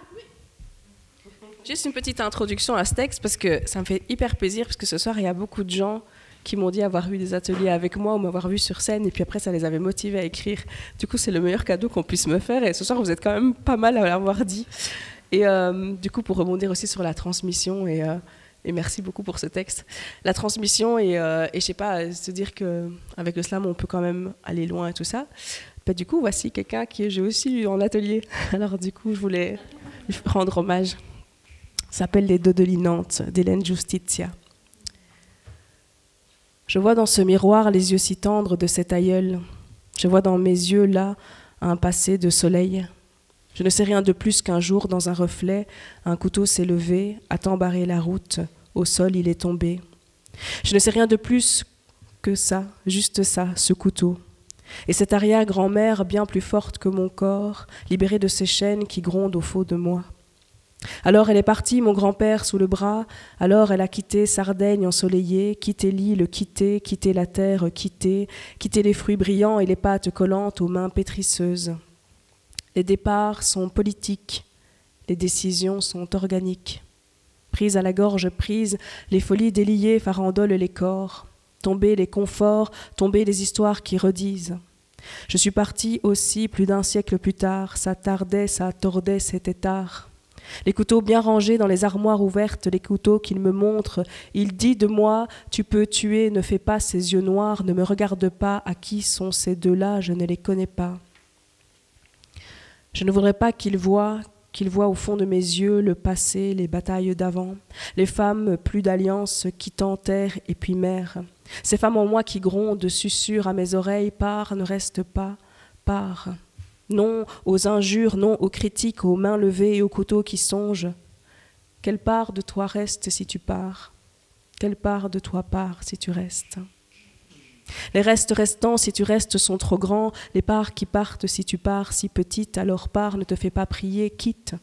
Juste une petite introduction à ce texte parce que ça me fait hyper plaisir parce que ce soir il y a beaucoup de gens qui m'ont dit avoir eu des ateliers avec moi ou m'avoir vu sur scène et puis après ça les avait motivés à écrire. Du coup c'est le meilleur cadeau qu'on puisse me faire et ce soir vous êtes quand même pas mal à l'avoir dit. Et du coup pour rebondir aussi sur la transmission et merci beaucoup pour ce texte. La transmission et je sais pas, se dire qu'avec le slam on peut quand même aller loin et tout ça. Bah, du coup voici quelqu'un que j'ai aussi eu en atelier. Alors du coup je voulais lui rendre hommage. Ça s'appelle Les Dodelinantes d'Hélène Justitia. Je vois dans ce miroir les yeux si tendres de cet aïeul. Je vois dans mes yeux là un passé de soleil. Je ne sais rien de plus qu'un jour dans un reflet, un couteau s'est levé, a embarré la route, au sol il est tombé. Je ne sais rien de plus que ça, juste ça, ce couteau. Et cette arrière-grand-mère bien plus forte que mon corps, libérée de ces chaînes qui grondent au fond de moi. Alors elle est partie, mon grand-père sous le bras, alors elle a quitté Sardaigne ensoleillée, quitté l'île, quitté la terre, quitté les fruits brillants et les pâtes collantes aux mains pétrisseuses. Les départs sont politiques, les décisions sont organiques. Prises à la gorge prise, les folies déliées farandolent les corps, tomber les conforts, tomber les histoires qui redisent. Je suis partie aussi plus d'un siècle plus tard, ça tardait, ça tordait, c'était tard. Les couteaux bien rangés dans les armoires ouvertes, les couteaux qu'il me montre, il dit de moi, tu peux tuer, ne fais pas ces yeux noirs, ne me regarde pas, à qui sont ces deux-là, je ne les connais pas. Je ne voudrais pas qu'il voie au fond de mes yeux le passé, les batailles d'avant, les femmes plus d'alliance quittant terre et puis mer. Ces femmes en moi qui grondent, susurrent à mes oreilles, pars, ne reste pas, pars. Non aux injures, non aux critiques, aux mains levées et aux couteaux qui songent. Quelle part de toi reste si tu pars? Quelle part de toi part si tu restes? Les restes restants si tu restes sont trop grands, les parts qui partent si tu pars si petite, alors pars, ne te fais pas prier, quitte.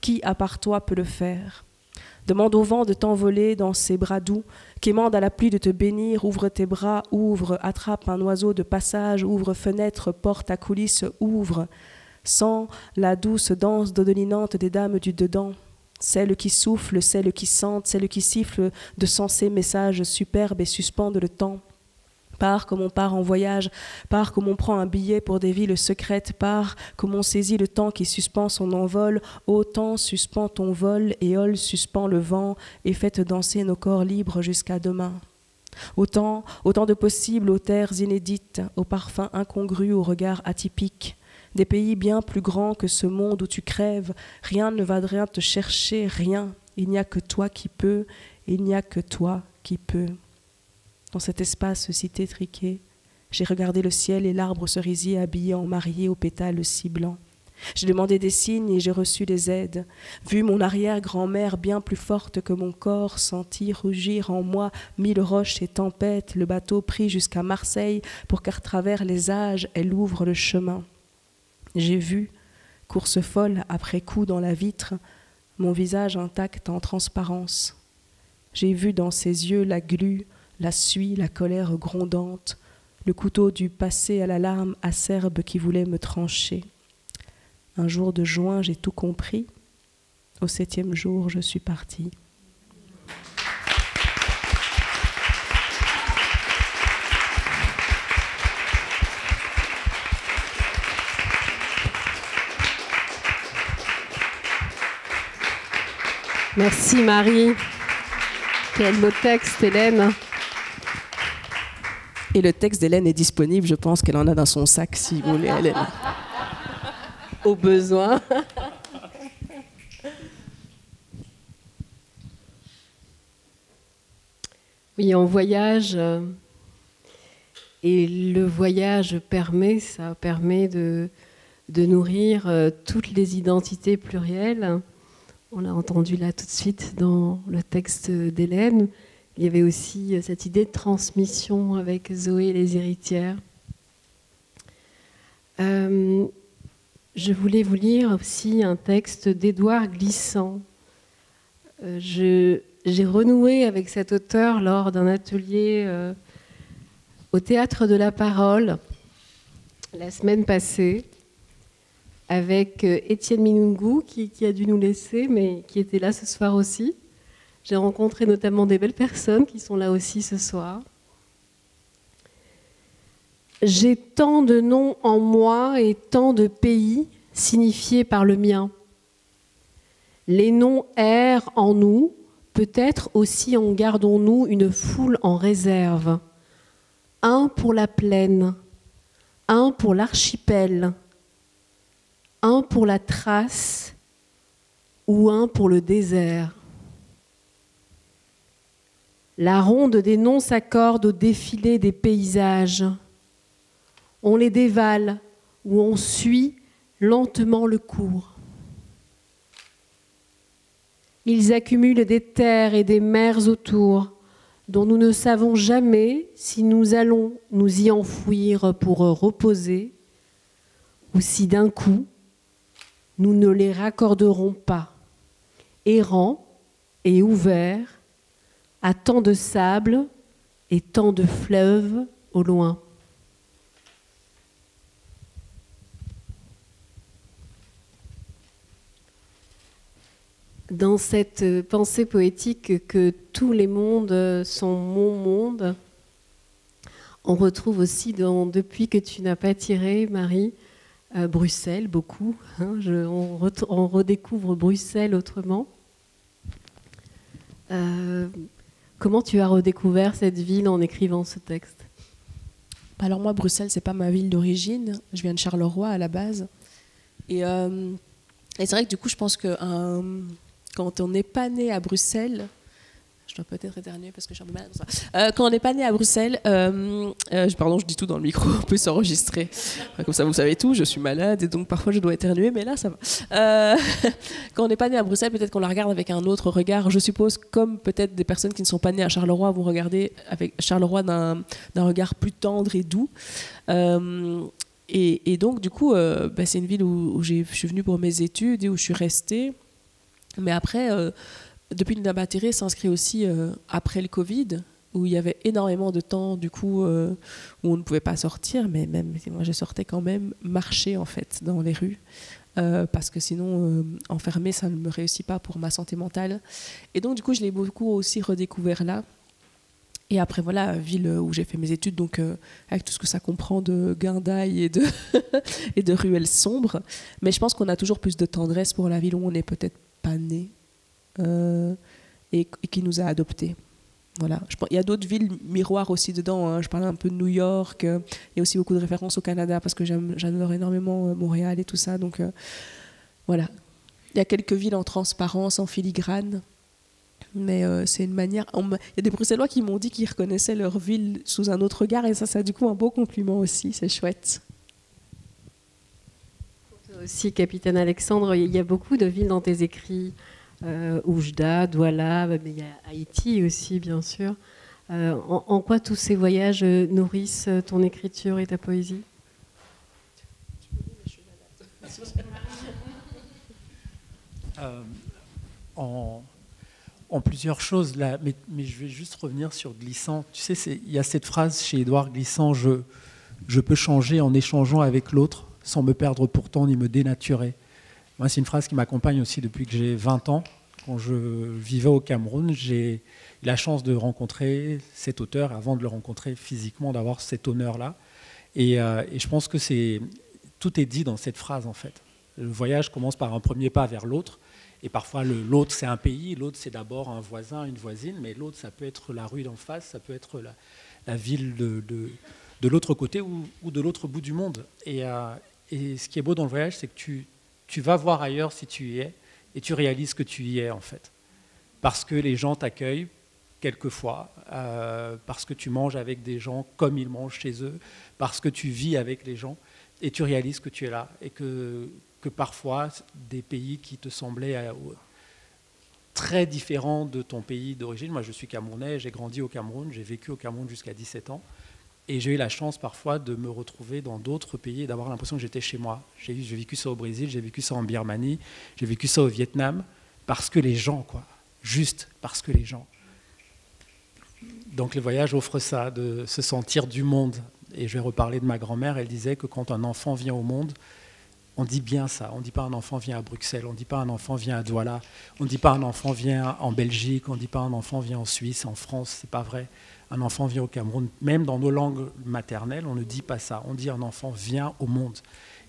Qui à part toi peut le faire? Demande au vent de t'envoler dans ses bras doux, quémande à la pluie de te bénir, ouvre tes bras, ouvre, attrape un oiseau de passage, ouvre fenêtre, porte à coulisses, ouvre. Sens la douce danse dodelinante des dames du dedans, celles qui soufflent, celles qui sentent, celles qui sifflent de sensés messages superbes et suspendent le temps. Pars comme on part en voyage, pars comme on prend un billet pour des villes secrètes, pars comme on saisit le temps qui suspend son envol, ô temps suspend ton vol, éole suspend le vent, et faites danser nos corps libres jusqu'à demain. Autant de possibles, aux terres inédites, aux parfums incongrus, aux regards atypiques, des pays bien plus grands que ce monde où tu crèves, rien ne va rien te chercher, rien, il n'y a que toi qui peux, il n'y a que toi qui peux. Dans cet espace si tétriqué, j'ai regardé le ciel et l'arbre cerisier habillé en mariée aux pétales si blancs. J'ai demandé des signes et j'ai reçu des aides. Vu mon arrière-grand-mère bien plus forte que mon corps, senti rugir en moi 1000 roches et tempêtes, le bateau pris jusqu'à Marseille pour qu'à travers les âges, elle ouvre le chemin. J'ai vu, course folle après coup dans la vitre, mon visage intact en transparence. J'ai vu dans ses yeux la glu, la suie, la colère grondante, le couteau du passé à la larme acerbe qui voulait me trancher. Un jour de juin, j'ai tout compris. Au 7e jour, je suis partie. Merci Marie. Quel beau texte, Hélène. Et le texte d'Hélène est disponible, je pense qu'elle en a dans son sac si vous voulez, Hélène. Au besoin. Oui, on voyage. Et le voyage ça permet de nourrir toutes les identités plurielles. On l'a entendu là tout de suite dans le texte d'Hélène. Il y avait aussi cette idée de transmission avec Zoé et les héritières. Je voulais vous lire aussi un texte d'Édouard Glissant. J'ai renoué avec cet auteur lors d'un atelier au Théâtre de la Parole la semaine passée, avec Étienne Minungou, qui a dû nous laisser, mais qui était là ce soir aussi. J'ai rencontré notamment des belles personnes qui sont là aussi ce soir. J'ai tant de noms en moi et tant de pays signifiés par le mien. Les noms errent en nous, peut-être aussi en gardons-nous une foule en réserve. Un pour la plaine, un pour l'archipel, un pour la trace ou un pour le désert. La ronde des noms s'accorde au défilé des paysages. On les dévale ou on suit lentement le cours. Ils accumulent des terres et des mers autour, dont nous ne savons jamais si nous allons nous y enfouir pour reposer, ou si d'un coup, nous ne les raccorderons pas, errants et ouverts, à tant de sable et tant de fleuves au loin. Dans cette pensée poétique que tous les mondes sont mon monde, on retrouve aussi depuis que tu n'as pas tiré, Marie, Bruxelles, beaucoup. Hein, on redécouvre Bruxelles autrement. Comment tu as redécouvert cette ville en écrivant ce texte? Alors moi, Bruxelles, c'est pas ma ville d'origine. Je viens de Charleroi à la base. Et c'est vrai que du coup, je pense que quand on n'est pas né à Bruxelles, je dois peut-être éternuer parce que je suis un peu malade pour ça. Quand on n'est pas né à Bruxelles, pardon, je dis tout dans le micro, on peut s'enregistrer. Comme ça, vous savez tout, je suis malade et donc parfois je dois éternuer, mais là, ça va. Quand on n'est pas né à Bruxelles, peut-être qu'on la regarde avec un autre regard. Je suppose, comme peut-être des personnes qui ne sont pas nées à Charleroi vont regarder avec Charleroi d'un regard plus tendre et doux. Et donc, du coup, c'est une ville où je suis venue pour mes études et où je suis restée. Mais après, depuis le Nabatéré s'inscrit aussi après le Covid, où il y avait énormément de temps, du coup, où on ne pouvait pas sortir. Mais même moi, je sortais quand même marcher, en fait, dans les rues. Parce que sinon, enfermé, ça ne me réussit pas pour ma santé mentale. Et donc, du coup, je l'ai beaucoup aussi redécouvert là. Et après, voilà, ville où j'ai fait mes études, donc avec tout ce que ça comprend de guindailles et et de ruelles sombres. Mais je pense qu'on a toujours plus de tendresse pour la ville où on n'est peut-être pas né et qui nous a adoptés. Voilà. Il y a d'autres villes miroirs aussi dedans. Hein. Je parle un peu de New York. Il y a aussi beaucoup de références au Canada parce que j'adore énormément Montréal et tout ça. Donc voilà. Il y a quelques villes en transparence, en filigrane. Mais c'est une manière... Il y a des Bruxellois qui m'ont dit qu'ils reconnaissaient leur ville sous un autre regard et ça a du coup un beau compliment aussi, c'est chouette. Aussi, Capitaine Alexandre, il y a beaucoup de villes dans tes écrits, Oujda, Douala, mais il y a Haïti aussi, bien sûr. En quoi tous ces voyages nourrissent ton écriture et ta poésie? En plusieurs choses, là, mais je vais juste revenir sur Glissant. Tu sais, il y a cette phrase chez Édouard Glissant, je peux changer en échangeant avec l'autre, sans me perdre pourtant ni me dénaturer. Moi, c'est une phrase qui m'accompagne aussi depuis que j'ai 20 ans. Quand je vivais au Cameroun, j'ai eu la chance de rencontrer cet auteur, avant de le rencontrer physiquement, d'avoir cet honneur-là. Et je pense que tout est dit dans cette phrase, en fait. Le voyage commence par un premier pas vers l'autre. Et parfois, l'autre, c'est un pays, l'autre, c'est d'abord un voisin, une voisine, mais l'autre, ça peut être la rue d'en face, ça peut être la ville de l'autre côté ou de l'autre bout du monde. Et ce qui est beau dans le voyage, c'est que tu vas voir ailleurs si tu y es, et tu réalises que tu y es, en fait. Parce que les gens t'accueillent, quelquefois, parce que tu manges avec des gens comme ils mangent chez eux, parce que tu vis avec les gens, et tu réalises que tu es là, et que parfois, des pays qui te semblaient très différents de ton pays d'origine. Moi, je suis camerounais, j'ai grandi au Cameroun, j'ai vécu au Cameroun jusqu'à 17 ans. Et j'ai eu la chance parfois de me retrouver dans d'autres pays et d'avoir l'impression que j'étais chez moi. J'ai vécu ça au Brésil, j'ai vécu ça en Birmanie, j'ai vécu ça au Vietnam, parce que les gens, quoi. Juste parce que les gens. Donc les voyages offrent ça, de se sentir du monde. Et je vais reparler de ma grand-mère, elle disait que quand un enfant vient au monde, on dit bien ça. On ne dit pas un enfant vient à Bruxelles, on ne dit pas un enfant vient à Douala, on ne dit pas un enfant vient en Belgique, on ne dit pas un enfant vient en Suisse, en France, c'est pas vrai. Un enfant vient au Cameroun. Même dans nos langues maternelles, on ne dit pas ça. On dit un enfant vient au monde.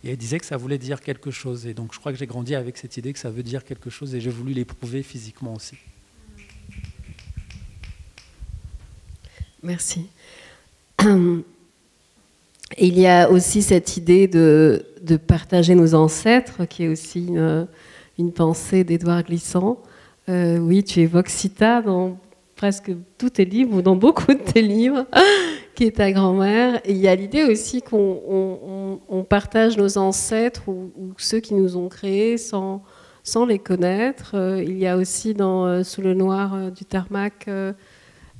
Et elle disait que ça voulait dire quelque chose. Et donc je crois que j'ai grandi avec cette idée que ça veut dire quelque chose et j'ai voulu l'éprouver physiquement aussi. Merci. Il y a aussi cette idée de partager nos ancêtres, qui est aussi une pensée d'Édouard Glissant. Oui, tu évoques Sita dans presque tous tes livres, ou dans beaucoup de tes livres, qui est ta grand-mère. Et il y a l'idée aussi qu'on partage nos ancêtres ou ceux qui nous ont créés sans les connaître. Il y a aussi dans Sous le noir du tarmac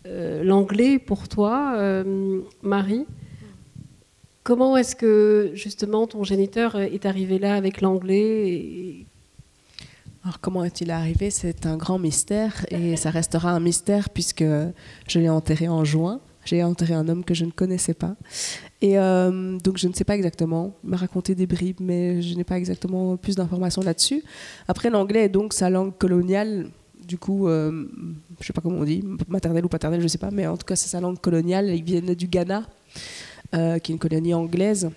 l'anglais pour toi, Marie. Comment est-ce que justement ton géniteur est arrivé là avec l'anglais Alors comment est-il arrivé? C'est un grand mystère et ça restera un mystère puisque je l'ai enterré en juin. J'ai enterré un homme que je ne connaissais pas. Et donc je ne sais pas exactement. Il m'a raconté des bribes, mais je n'ai pas exactement plus d'informations là-dessus. Après, l'anglais est donc sa langue coloniale. Du coup, je ne sais pas comment on dit, maternelle ou paternelle, je ne sais pas, mais en tout cas, c'est sa langue coloniale. Il vient du Ghana, qui est une colonie anglaise.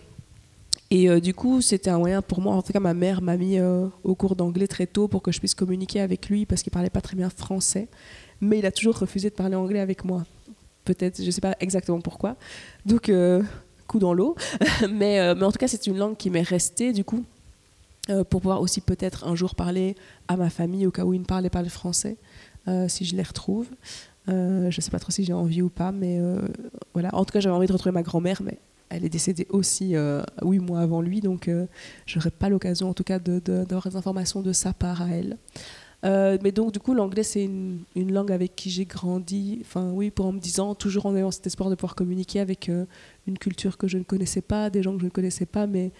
Et du coup, c'était un moyen pour moi, en tout cas ma mère m'a mis au cours d'anglais très tôt pour que je puisse communiquer avec lui parce qu'il ne parlait pas très bien français. Mais il a toujours refusé de parler anglais avec moi. Peut-être, je ne sais pas exactement pourquoi. Donc, coup dans l'eau. mais en tout cas, c'est une langue qui m'est restée, du coup, pour pouvoir aussi peut-être un jour parler à ma famille au cas où ils ne parlaient pas le français, si je les retrouve. Je ne sais pas trop si j'ai envie ou pas, mais voilà. En tout cas, j'avais envie de retrouver ma grand-mère, mais elle est décédée aussi 8 mois avant lui, donc je n'aurai pas l'occasion, en tout cas, d'avoir des informations de sa part à elle. Mais donc, du coup, l'anglais, c'est une langue avec qui j'ai grandi, enfin, oui, en me disant, toujours en ayant cet espoir de pouvoir communiquer avec une culture que je ne connaissais pas, des gens que je ne connaissais pas, mais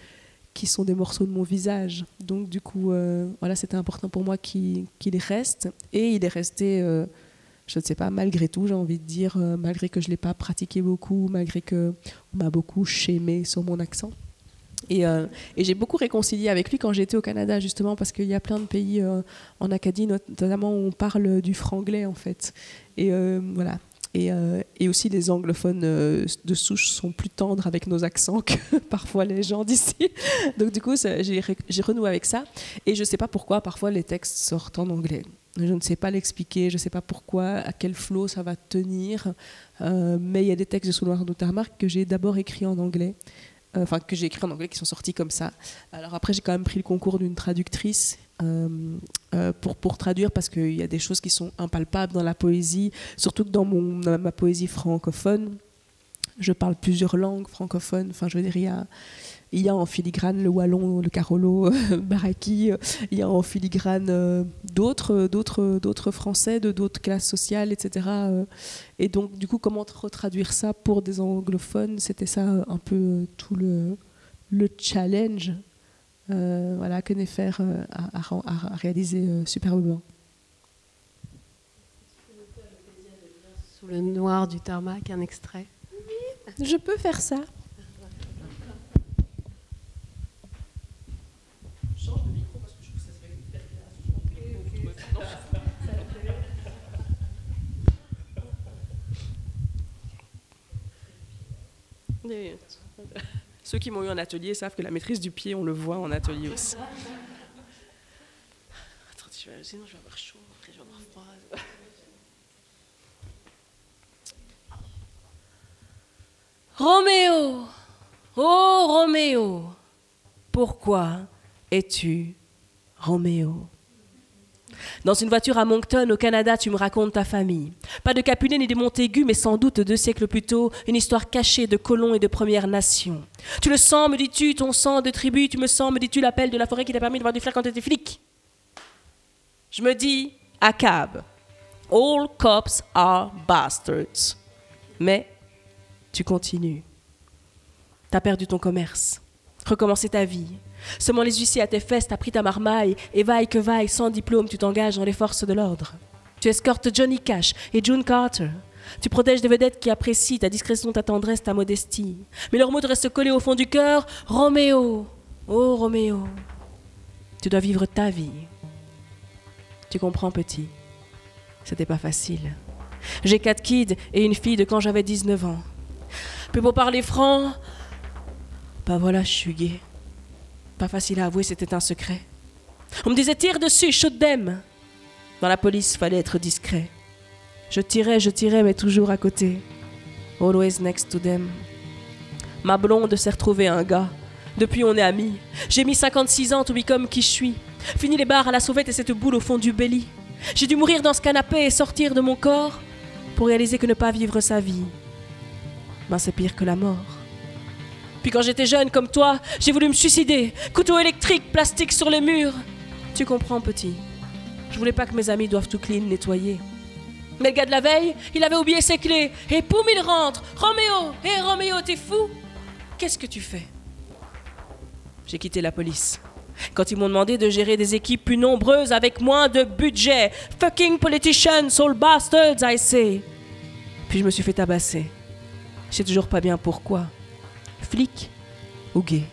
qui sont des morceaux de mon visage. Donc, du coup, voilà, c'était important pour moi qu'il reste. Et il est resté, je ne sais pas, malgré tout, j'ai envie de dire, malgré que je ne l'ai pas pratiqué beaucoup, malgré qu'on m'a beaucoup shamé sur mon accent. Et j'ai beaucoup réconcilié avec lui quand j'étais au Canada, justement, parce qu'il y a plein de pays en Acadie, notamment où on parle du franglais, en fait. Et voilà. Et aussi, les anglophones de souche sont plus tendres avec nos accents que parfois les gens d'ici. Donc, du coup, j'ai renoué avec ça. Et je ne sais pas pourquoi, parfois, les textes sortent en anglais. Je ne sais pas l'expliquer, je ne sais pas pourquoi, à quel flot ça va tenir. Mais il y a des textes de Sous le noir du tarmac que j'ai d'abord écrits en anglais. Enfin, que j'ai écrit en anglais, qui sont sortis comme ça. Alors après, j'ai quand même pris le concours d'une traductrice pour traduire, parce qu'il y a des choses qui sont impalpables dans la poésie, surtout que dans ma poésie francophone, je parle plusieurs langues francophones. Enfin, je veux dire, il y a en filigrane le wallon, le carolo, baraki, il y a en filigrane d'autres français, d'autres classes sociales, etc. Et donc, du coup, comment retraduire ça pour des anglophones? C'était ça un peu tout le challenge voilà, que Néfer a réalisé superbement. Sous le noir du tarmac, un extrait. Oui, je peux faire ça. Ceux qui m'ont eu en atelier savent que la maîtrise du pied, on le voit en atelier aussi. Attends, sinon je vais avoir chaud, après je vais avoir froid. Roméo, oh Roméo, pourquoi es-tu Roméo? Dans une voiture à Moncton, au Canada, tu me racontes ta famille. Pas de Capulet ni de Montaigu, mais sans doute 2 siècles plus tôt, une histoire cachée de colons et de Premières Nations. Tu le sens, me dis-tu, ton sang de tribu, tu me sens, me dis-tu, l'appel de la forêt qui t'a permis d'avoir du flair quand tu étais flic. Je me dis, à cab, all cops are bastards. Mais tu continues. T'as perdu ton commerce. Recommencer ta vie. Semant les huissiers à tes fesses, t'as pris ta marmaille, et vaille que vaille, sans diplôme, tu t'engages dans les forces de l'ordre. Tu escortes Johnny Cash et June Carter. Tu protèges des vedettes qui apprécient ta discrétion, ta tendresse, ta modestie. Mais leurs mots te restent collés au fond du cœur. Roméo, oh Roméo, tu dois vivre ta vie. Tu comprends, petit? C'était pas facile. J'ai 4 kids et une fille de quand j'avais 19 ans. Puis pour parler franc, bah voilà, je suis gay. Pas facile à avouer, c'était un secret. On me disait tire dessus, shoot them. Dans la police, fallait être discret. Je tirais, mais toujours à côté. Always next to them. Ma blonde s'est retrouvée un gars. Depuis, on est amis. J'ai mis 56 ans to become qui je suis. Fini les bars à la sauvette et cette boule au fond du belly. J'ai dû mourir dans ce canapé et sortir de mon corps pour réaliser que ne pas vivre sa vie, ben c'est pire que la mort. Puis quand j'étais jeune comme toi, j'ai voulu me suicider. Couteau électrique, plastique sur les murs. Tu comprends, petit? Je voulais pas que mes amis doivent tout clean, nettoyer. Mais le gars de la veille, il avait oublié ses clés. Et poum, il rentre. Roméo, hé Roméo, t'es fou? Qu'est-ce que tu fais? J'ai quitté la police. Quand ils m'ont demandé de gérer des équipes plus nombreuses avec moins de budget. Fucking politicians, all bastards, I say. Puis je me suis fait tabasser. Je sais toujours pas bien pourquoi. Flic ou gay?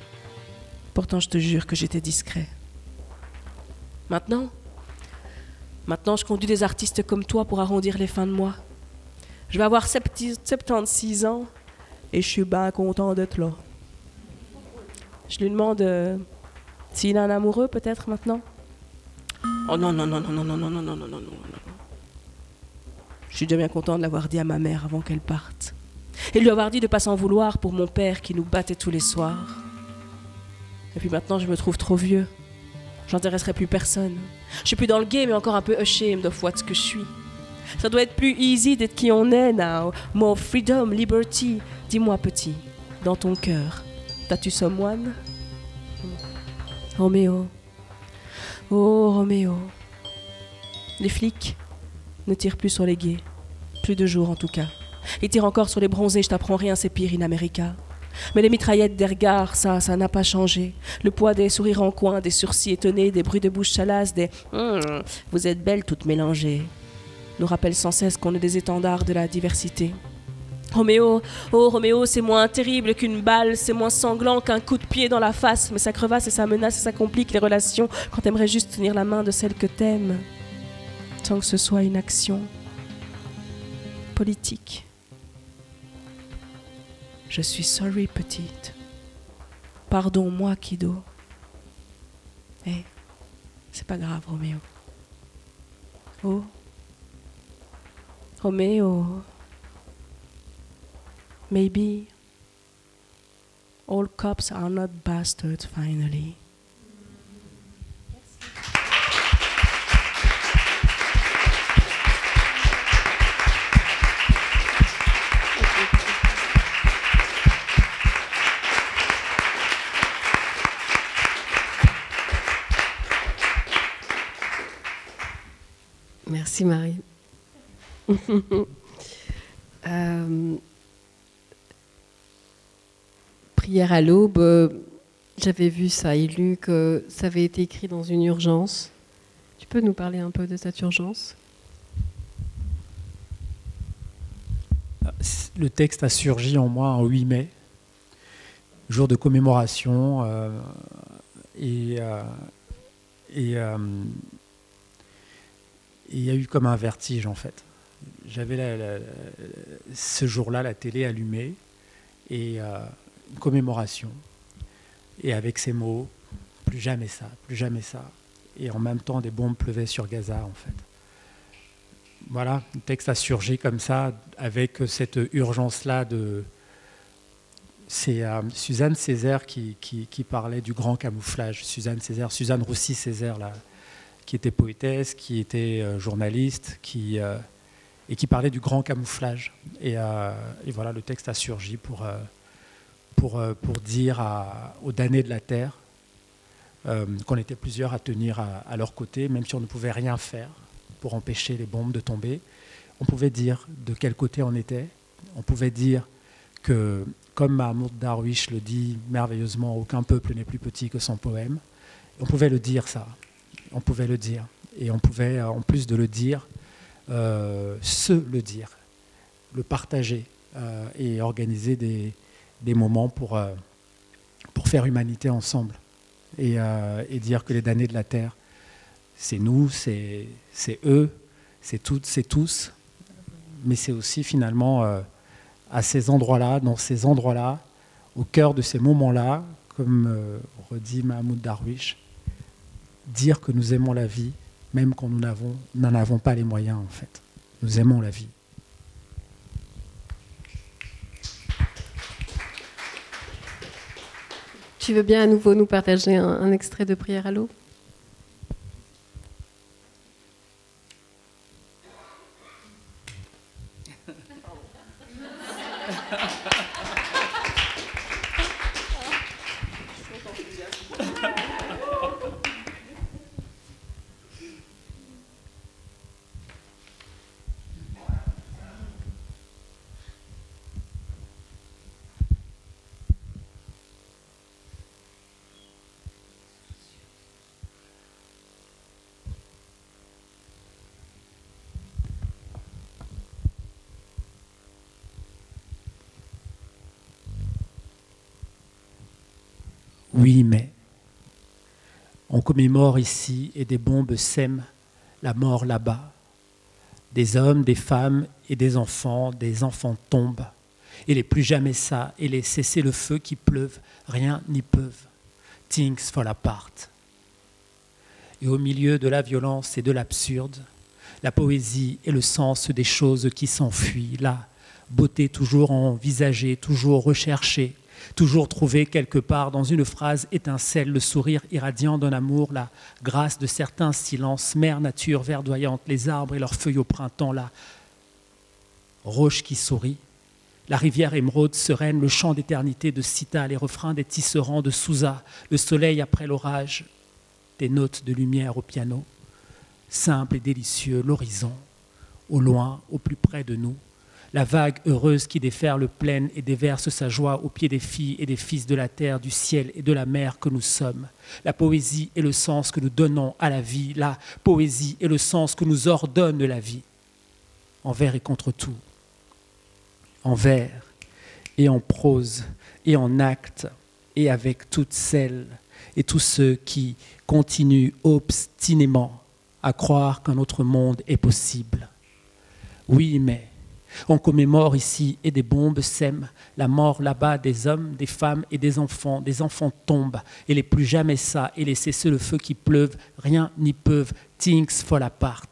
Pourtant, je te jure que j'étais discret. Maintenant, je conduis des artistes comme toi pour arrondir les fins de mois. Je vais avoir 76 ans et je suis bien content d'être là. Je lui demande s'il a un amoureux peut-être maintenant. Oh non. Je suis déjà bien content de l'avoir dit à ma mère avant qu'elle parte. Et lui avoir dit de pas s'en vouloir pour mon père qui nous battait tous les soirs. Et puis maintenant, je me trouve trop vieux. J'intéresserai plus personne. Je suis plus dans le game, mais encore un peu ashamed of what que je suis. Ça doit être plus easy d'être qui on est now. More freedom, liberty. Dis-moi, petit, dans ton cœur, t'as-tu someone? Roméo. Oh, Roméo. Les flics ne tirent plus sur les gays. Plus de jours, en tout cas. Ils tirent encore sur les bronzés, je t'apprends rien, c'est pire in America. Mais les mitraillettes des regards, ça n'a pas changé. Le poids des sourires en coin, des sourcils étonnés, des bruits de bouche salaces, des « vous êtes belles toutes mélangées » nous rappellent sans cesse qu'on est des étendards de la diversité. Roméo, oh Roméo, c'est moins terrible qu'une balle, c'est moins sanglant qu'un coup de pied dans la face, mais ça crevasse et ça menace et ça complique les relations quand t'aimerais juste tenir la main de celle que t'aimes, sans que ce soit une action politique. Je suis sorry, petite. Pardon-moi, kiddo. Eh, c'est pas grave, Roméo. Oh, Roméo. Maybe all cops are not bastards, finally. Merci Marie. Prière à l'aube, j'avais vu ça et lu que ça avait été écrit dans une urgence. Tu peux nous parler un peu de cette urgence? Le texte a surgi en moi en 8 mai, jour de commémoration, et il y a eu comme un vertige en fait. J'avais ce jour-là la télé allumée et une commémoration. Et avec ces mots, plus jamais ça, plus jamais ça. Et en même temps, des bombes pleuvaient sur Gaza en fait. Voilà, le texte a surgi comme ça, avec cette urgence-là de... C'est Suzanne Césaire qui parlait du grand camouflage. Suzanne Roussy Césaire, là, qui était poétesse, qui était journaliste, et qui parlait du grand camouflage. Et voilà, le texte a surgi pour dire aux damnés de la terre qu'on était plusieurs à tenir à leur côté, même si on ne pouvait rien faire pour empêcher les bombes de tomber. On pouvait dire de quel côté on était, on pouvait dire que, comme Mahmoud Darwish le dit merveilleusement, aucun peuple n'est plus petit que son poème. On pouvait le dire, ça. On pouvait le dire. Et on pouvait, en plus de le dire, se le dire, le partager et organiser des moments pour faire humanité ensemble. Et dire que les damnés de la terre, c'est nous, c'est eux, c'est toutes, c'est tous. Mais c'est aussi finalement à ces endroits-là, dans ces endroits-là, au cœur de ces moments-là, comme redit Mahmoud Darwish, dire que nous aimons la vie, même quand nous n'en avons pas les moyens, en fait. Nous aimons la vie. Tu veux bien à nouveau nous partager un extrait de Prière à l'eau ? Oui, mais on commémore ici et des bombes sèment la mort là-bas. Des hommes, des femmes et des enfants tombent. Et les plus jamais ça, et les cessez-le-feu qui pleuvent, rien n'y peuvent. Things fall apart. Et au milieu de la violence et de l'absurde, la poésie est le sens des choses qui s'enfuient. La beauté toujours envisagée, toujours recherchée, toujours trouvé quelque part dans une phrase étincelle, le sourire irradiant d'un amour, la grâce de certains silences, mère nature verdoyante, les arbres et leurs feuilles au printemps, la roche qui sourit, la rivière émeraude sereine, le chant d'éternité de Sita, les refrains des tisserands de Sousa, le soleil après l'orage, des notes de lumière au piano, simple et délicieux, l'horizon, au loin, au plus près de nous, la vague heureuse qui déferle pleine et déverse sa joie aux pieds des filles et des fils de la terre, du ciel et de la mer que nous sommes. La poésie est le sens que nous donnons à la vie. La poésie est le sens que nous ordonne la vie. Envers et contre tout. En vers et en prose et en actes et avec toutes celles et tous ceux qui continuent obstinément à croire qu'un autre monde est possible. Oui, mais on commémore ici et des bombes sèment la mort là-bas des hommes, des femmes et des enfants tombent et les plus jamais ça et les cessez-le-feu qui pleuvent, rien n'y peuvent, things fall apart.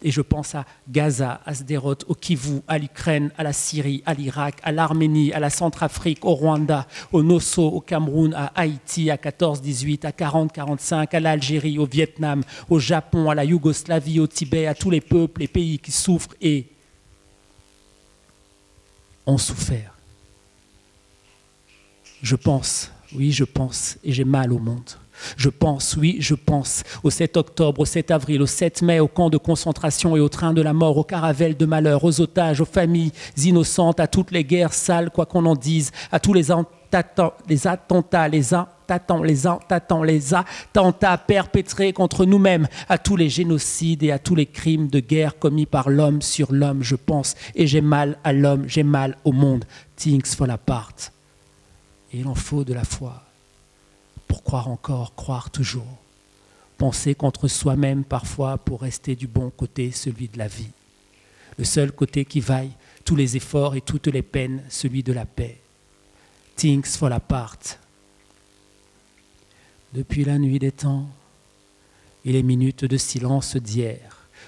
Et je pense à Gaza, à Sderot, au Kivu, à l'Ukraine, à la Syrie, à l'Irak, à l'Arménie, à la Centrafrique, au Rwanda, au Nosso, au Cameroun, à Haïti, à 14-18, à 40-45, à l'Algérie, au Vietnam, au Japon, à la Yougoslavie, au Tibet, à tous les peuples et pays qui souffrent et ont souffert. Je pense, oui je pense, et j'ai mal au monde. Je pense, oui je pense, au 7 octobre, au 7 avril, au 7 mai, au camp de concentration et au train de la mort, aux caravelles de malheur, aux otages, aux familles innocentes, à toutes les guerres sales, quoi qu'on en dise, à tous les attentats perpétrés contre nous-mêmes, à tous les génocides et à tous les crimes de guerre commis par l'homme sur l'homme, je pense, et j'ai mal à l'homme, j'ai mal au monde. Things fall apart. Et il en faut de la foi. Pour croire encore, croire toujours. Penser contre soi-même parfois pour rester du bon côté, celui de la vie. Le seul côté qui vaille tous les efforts et toutes les peines, celui de la paix. Things fall apart. Depuis la nuit des temps et les minutes de silence d'hier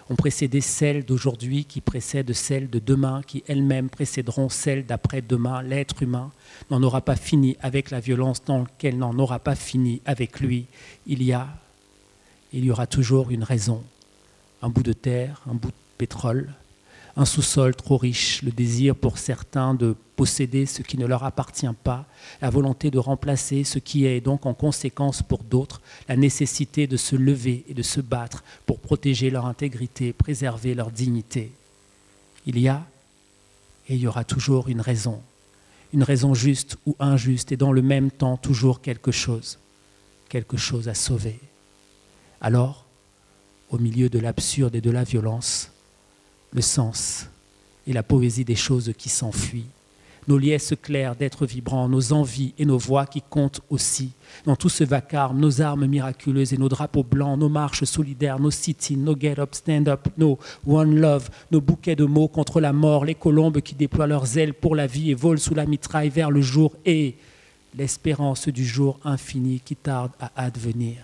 ont précédé celles d'aujourd'hui qui précèdent celles de demain, qui elles-mêmes précéderont celles d'après-demain. L'être humain n'en aura pas fini avec la violence tant qu'elle n'en aura pas fini avec lui. Il y aura toujours une raison, un bout de terre, un bout de pétrole, un sous-sol trop riche, le désir pour certains de posséder ce qui ne leur appartient pas, la volonté de remplacer ce qui est, et donc en conséquence pour d'autres, la nécessité de se lever et de se battre pour protéger leur intégrité, préserver leur dignité. Il y a et il y aura toujours une raison, une raison juste ou injuste, et dans le même temps toujours quelque chose à sauver. Alors, au milieu de l'absurde et de la violence, le sens et la poésie des choses qui s'enfuient, nos liesses claires d'êtres vibrants, nos envies et nos voix qui comptent aussi. Dans tout ce vacarme, nos armes miraculeuses et nos drapeaux blancs, nos marches solidaires, nos sit-ins, nos get-up, stand-up, nos one love, nos bouquets de mots contre la mort, les colombes qui déploient leurs ailes pour la vie et volent sous la mitraille vers le jour et l'espérance du jour infini qui tarde à advenir.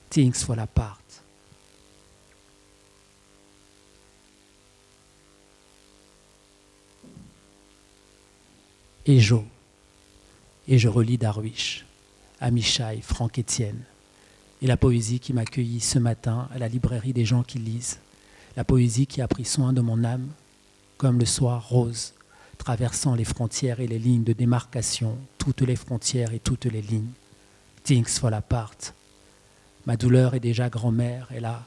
Things fall apart. Et je relis Darwish, Amichai, Franck Etienne, et la poésie qui m'accueillit ce matin à la librairie des gens qui lisent, la poésie qui a pris soin de mon âme, comme le soir rose, traversant les frontières et les lignes de démarcation, toutes les frontières et toutes les lignes. Things fall apart. Ma douleur est déjà grand-mère, elle a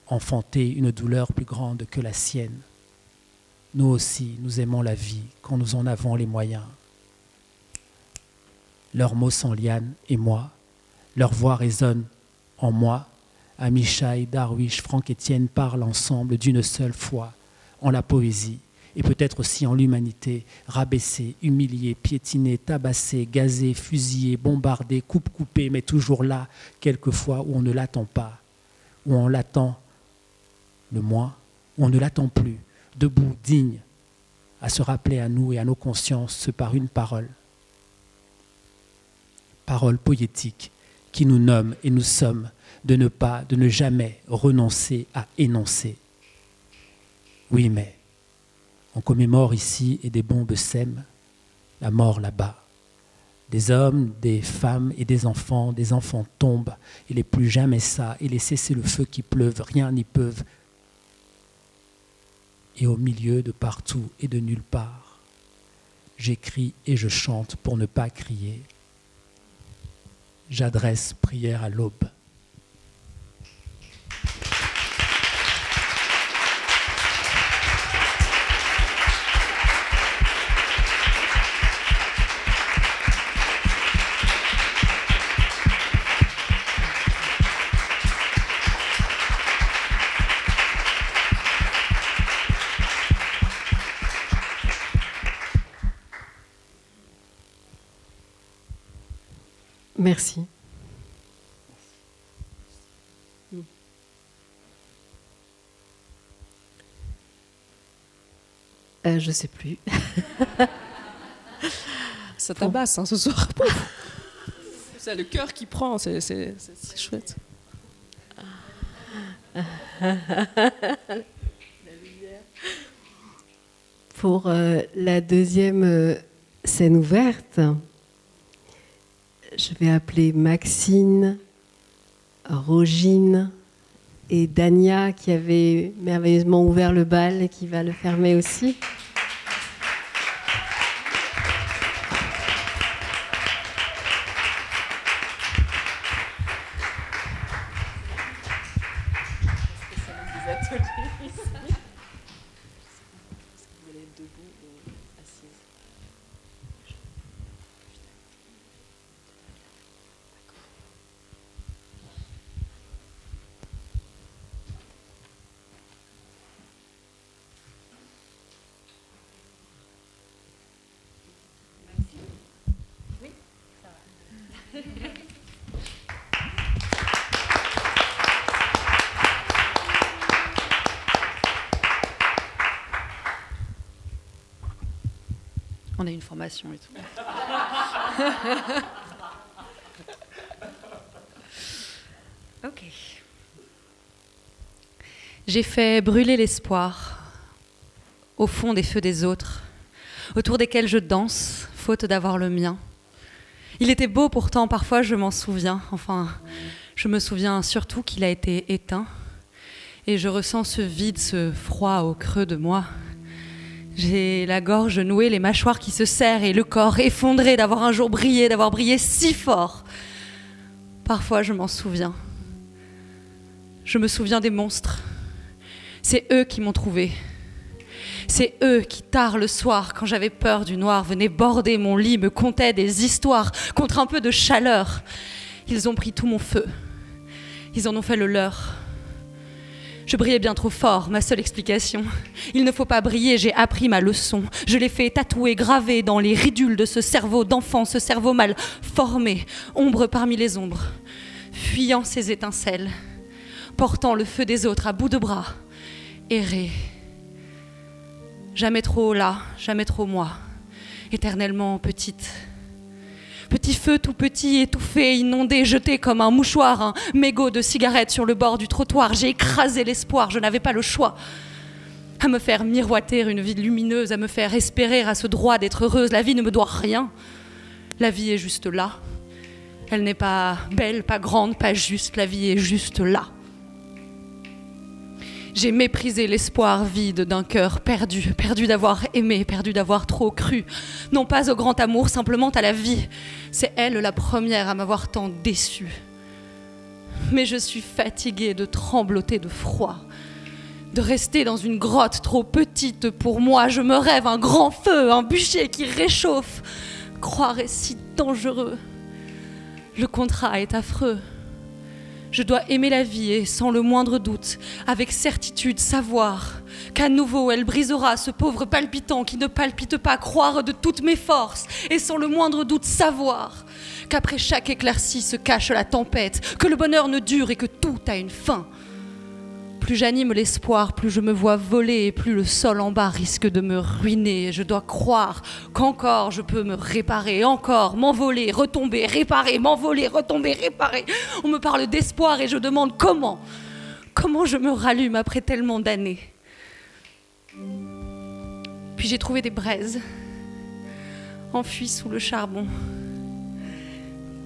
enfanté une douleur plus grande que la sienne. Nous aussi, nous aimons la vie quand nous en avons les moyens. Leurs mots sont lianes et moi, leur voix résonne en moi. Amichai, Darwish, Franck Etienne parlent ensemble d'une seule foi, en la poésie et peut-être aussi en l'humanité, rabaissée, humiliée, piétinée, tabassée, gazée, fusillée, bombardée, coupée, mais toujours là, quelquefois où on ne l'attend pas, où on l'attend le moins, où on ne l'attend plus. Debout, digne, à se rappeler à nous et à nos consciences par une parole. Parole poétique qui nous nomme et nous sommes de ne jamais renoncer à énoncer. Oui, mais on commémore ici et des bombes sèment la mort là-bas. Des hommes, des femmes et des enfants tombent et les plus jamais ça, et les cessez-le-feu qui pleuvent, rien n'y peuvent. Et au milieu de partout et de nulle part, j'écris et je chante pour ne pas crier. J'adresse prière à l'aube. Merci. Je sais plus. Ça tabasse ce soir. C'est le cœur qui prend, c'est chouette. Pour la deuxième scène ouverte, je vais appeler Maxine, Rogine et Dania qui avait merveilleusement ouvert le bal et qui va le fermer aussi. On a une formation et tout. Ok. J'ai fait brûler l'espoir au fond des feux des autres, autour desquels je danse, faute d'avoir le mien. Il était beau pourtant, parfois je m'en souviens. Enfin, je me souviens surtout qu'il a été éteint. Et je ressens ce vide, ce froid au creux de moi. J'ai la gorge nouée, les mâchoires qui se serrent et le corps effondré d'avoir un jour brillé, d'avoir brillé si fort. Parfois, je m'en souviens. Je me souviens des monstres. C'est eux qui m'ont trouvée. C'est eux qui, tard le soir, quand j'avais peur du noir, venaient border mon lit, me contaient des histoires contre un peu de chaleur. Ils ont pris tout mon feu. Ils en ont fait le leur. Je brillais bien trop fort, ma seule explication. Il ne faut pas briller, j'ai appris ma leçon. Je l'ai fait tatouer, graver dans les ridules de ce cerveau d'enfant, ce cerveau mal formé, ombre parmi les ombres, fuyant ces étincelles, portant le feu des autres à bout de bras, errer. Jamais trop là, jamais trop moi, éternellement petite. Petit feu tout petit, étouffé, inondé, jeté comme un mouchoir, un mégot de cigarette sur le bord du trottoir. J'ai écrasé l'espoir, je n'avais pas le choix. À me faire miroiter une vie lumineuse, à me faire espérer à ce droit d'être heureuse. La vie ne me doit rien. La vie est juste là. Elle n'est pas belle, pas grande, pas juste. La vie est juste là. J'ai méprisé l'espoir vide d'un cœur perdu, perdu d'avoir aimé, perdu d'avoir trop cru. Non pas au grand amour, simplement à la vie. C'est elle la première à m'avoir tant déçue. Mais je suis fatiguée de trembloter de froid, de rester dans une grotte trop petite pour moi. Je me rêve un grand feu, un bûcher qui réchauffe. Croire est si dangereux. Le contrat est affreux. Je dois aimer la vie et sans le moindre doute, avec certitude, savoir qu'à nouveau elle brisera ce pauvre palpitant qui ne palpite pas, croire de toutes mes forces et sans le moindre doute savoir qu'après chaque éclaircie se cache la tempête, que le bonheur ne dure et que tout a une fin. Plus j'anime l'espoir, plus je me vois voler et plus le sol en bas risque de me ruiner. Je dois croire qu'encore je peux me réparer, encore m'envoler, retomber, réparer, m'envoler, retomber, réparer. On me parle d'espoir et je demande comment je me rallume après tellement d'années. Puis j'ai trouvé des braises, enfuies sous le charbon.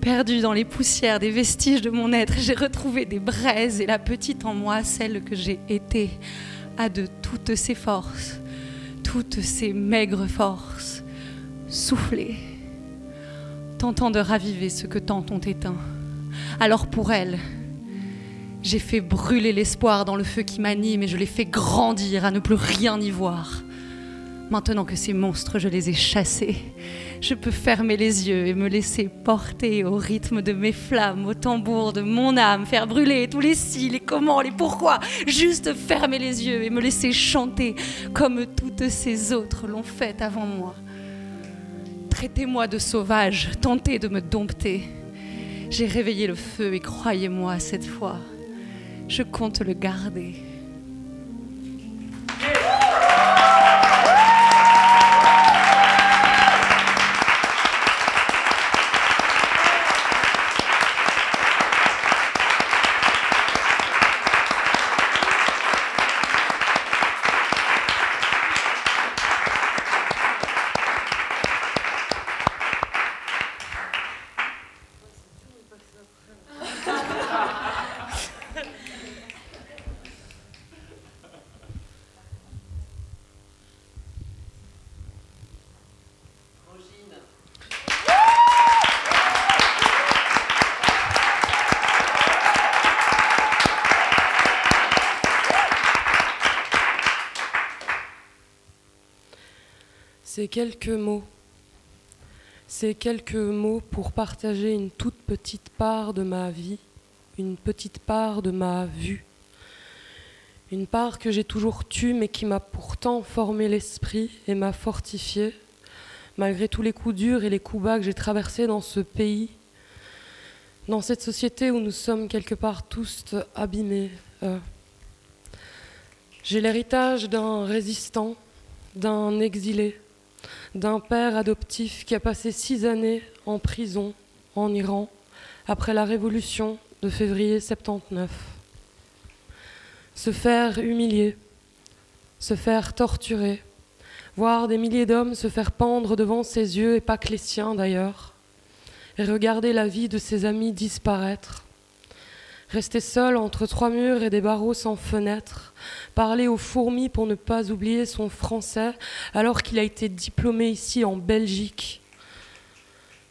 Perdue dans les poussières des vestiges de mon être, j'ai retrouvé des braises et la petite en moi, celle que j'ai été, a de toutes ses forces, toutes ses maigres forces, soufflées, tentant de raviver ce que tant ont éteint. Alors pour elle, j'ai fait brûler l'espoir dans le feu qui m'anime et je l'ai fait grandir à ne plus rien y voir. Maintenant que ces monstres, je les ai chassés, je peux fermer les yeux et me laisser porter au rythme de mes flammes, au tambour de mon âme, faire brûler tous les si, les comment, les pourquoi, juste fermer les yeux et me laisser chanter comme toutes ces autres l'ont fait avant moi. Traitez-moi de sauvage, tentez de me dompter. J'ai réveillé le feu et croyez-moi, cette fois, je compte le garder. C'est quelques mots pour partager une toute petite part de ma vie, une petite part de ma vue. Une part que j'ai toujours tue mais qui m'a pourtant formé l'esprit et m'a fortifié, malgré tous les coups durs et les coups bas que j'ai traversés dans ce pays, dans cette société où nous sommes quelque part tous abîmés. J'ai l'héritage d'un résistant, d'un exilé, d'un père adoptif qui a passé 6 années en prison en Iran après la révolution de février 79. Se faire humilier, se faire torturer, voir des milliers d'hommes se faire pendre devant ses yeux, et pas que les siens d'ailleurs, et regarder la vie de ses amis disparaître. Rester seul entre 3 murs et des barreaux sans fenêtre, parler aux fourmis pour ne pas oublier son français alors qu'il a été diplômé ici en Belgique.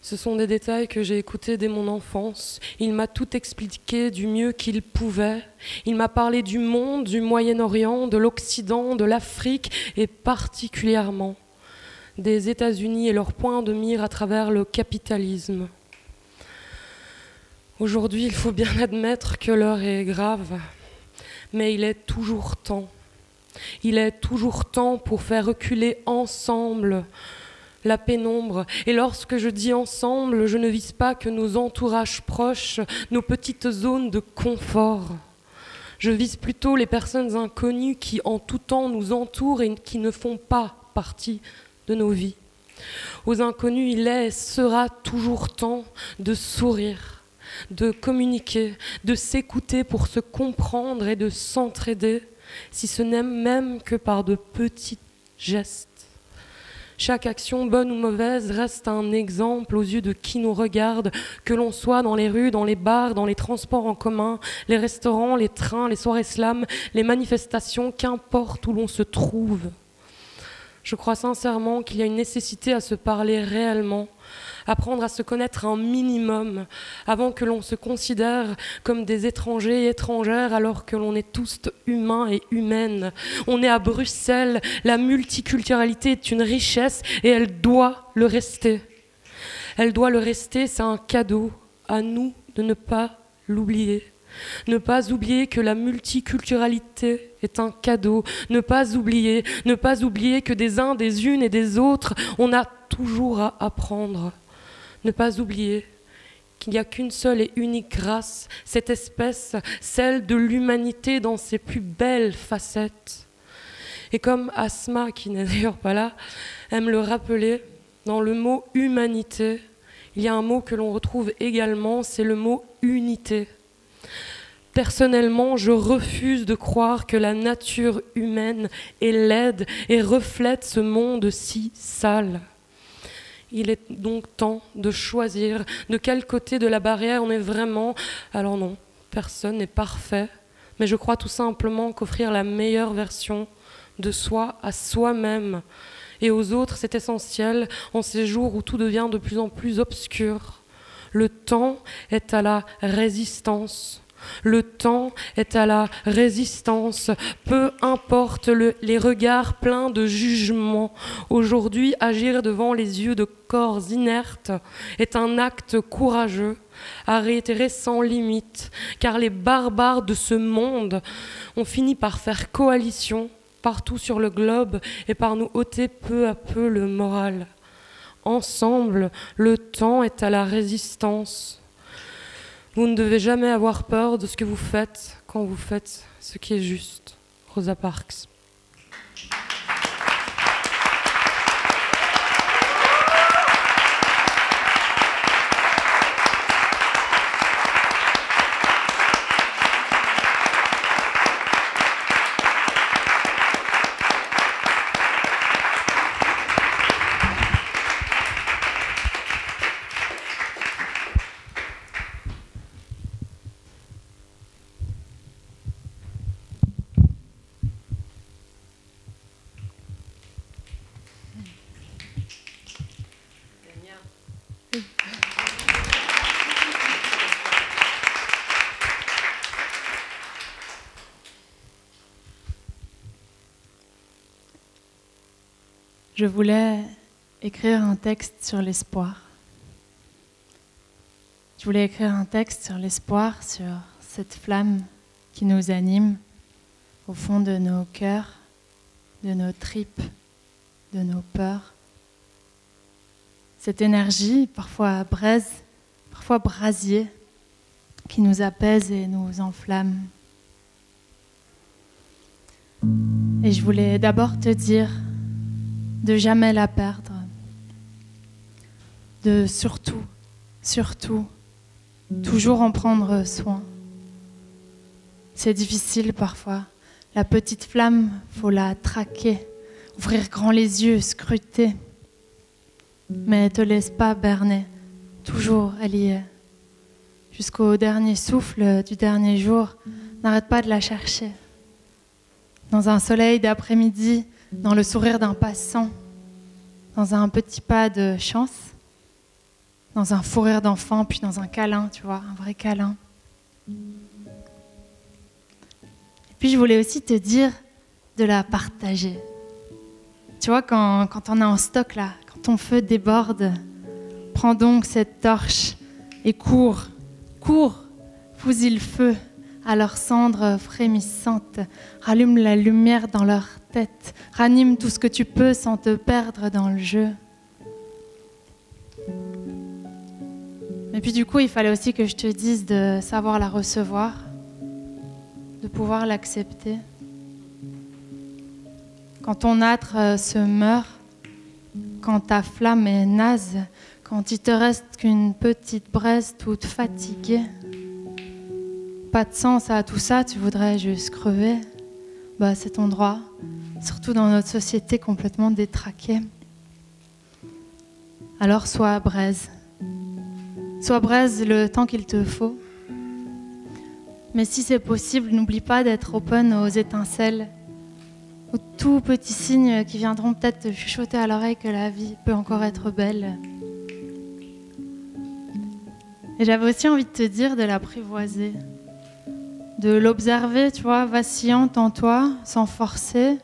Ce sont des détails que j'ai écoutés dès mon enfance. Il m'a tout expliqué du mieux qu'il pouvait. Il m'a parlé du monde, du Moyen-Orient, de l'Occident, de l'Afrique et particulièrement des États-Unis et leur point de mire à travers le capitalisme. Aujourd'hui, il faut bien admettre que l'heure est grave, mais il est toujours temps. Il est toujours temps pour faire reculer ensemble la pénombre. Et lorsque je dis ensemble, je ne vise pas que nos entourages proches, nos petites zones de confort. Je vise plutôt les personnes inconnues qui en tout temps nous entourent et qui ne font pas partie de nos vies. Aux inconnus, il est et sera toujours temps de sourire, de communiquer, de s'écouter pour se comprendre et de s'entraider, si ce n'est même que par de petits gestes. Chaque action, bonne ou mauvaise, reste un exemple aux yeux de qui nous regarde, que l'on soit dans les rues, dans les bars, dans les transports en commun, les restaurants, les trains, les soirées slam, les manifestations, qu'importe où l'on se trouve. Je crois sincèrement qu'il y a une nécessité à se parler réellement, apprendre à se connaître un minimum avant que l'on se considère comme des étrangers et étrangères alors que l'on est tous humains et humaines. On est à Bruxelles, la multiculturalité est une richesse et elle doit le rester. Elle doit le rester, c'est un cadeau, à nous de ne pas l'oublier. Ne pas oublier que la multiculturalité est un cadeau. Ne pas oublier que des uns, des unes et des autres, on a toujours à apprendre. Ne pas oublier qu'il n'y a qu'une seule et unique race, cette espèce, celle de l'humanité dans ses plus belles facettes. Et comme Asma, qui n'est d'ailleurs pas là, aime le rappeler, dans le mot humanité, il y a un mot que l'on retrouve également, c'est le mot unité. Personnellement, je refuse de croire que la nature humaine est laide et reflète ce monde si sale. Il est donc temps de choisir de quel côté de la barrière on est vraiment. Alors non, personne n'est parfait, mais je crois tout simplement qu'offrir la meilleure version de soi à soi-même et aux autres, c'est essentiel en ces jours où tout devient de plus en plus obscur. Le temps est à la résistance. Le temps est à la résistance, peu importe les regards pleins de jugement. Aujourd'hui, agir devant les yeux de corps inertes est un acte courageux, à réitérer sans limite, car les barbares de ce monde ont fini par faire coalition partout sur le globe et par nous ôter peu à peu le moral. Ensemble, le temps est à la résistance. Vous ne devez jamais avoir peur de ce que vous faites quand vous faites ce qui est juste. Rosa Parks. Je voulais écrire un texte sur l'espoir. Je voulais écrire un texte sur l'espoir, sur cette flamme qui nous anime au fond de nos cœurs, de nos tripes, de nos peurs. Cette énergie, parfois braise, parfois brasier, qui nous apaise et nous enflamme. Et je voulais d'abord te dire de jamais la perdre, de surtout, toujours en prendre soin. C'est difficile parfois. La petite flamme, faut la traquer, ouvrir grand les yeux, scruter. Mais te laisse pas berner, toujours elle y est. Jusqu'au dernier souffle du dernier jour, n'arrête pas de la chercher. Dans un soleil d'après-midi, dans le sourire d'un passant, dans un petit pas de chance, dans un fou rire d'enfant, puis dans un câlin, tu vois, un vrai câlin. Et puis je voulais aussi te dire de la partager. Tu vois, quand on est en stock là, quand ton feu déborde, prends donc cette torche et cours, fusille le feu à leurs cendres frémissantes, rallume la lumière dans leur tête, ranime tout ce que tu peux sans te perdre dans le jeu. Et puis du coup, il fallait aussi que je te dise de savoir la recevoir, de pouvoir l'accepter. Quand ton âtre se meurt, quand ta flamme est naze, quand il te reste qu'une petite braise toute fatiguée, pas de sens à tout ça, tu voudrais juste crever, bah c'est ton droit, surtout dans notre société complètement détraquée. Alors sois braise. Sois braise le temps qu'il te faut. Mais si c'est possible, n'oublie pas d'être open aux étincelles, aux tout petits signes qui viendront peut-être te chuchoter à l'oreille que la vie peut encore être belle. Et j'avais aussi envie de te dire de l'apprivoiser, de l'observer, tu vois, vacillante en toi, sans forcer,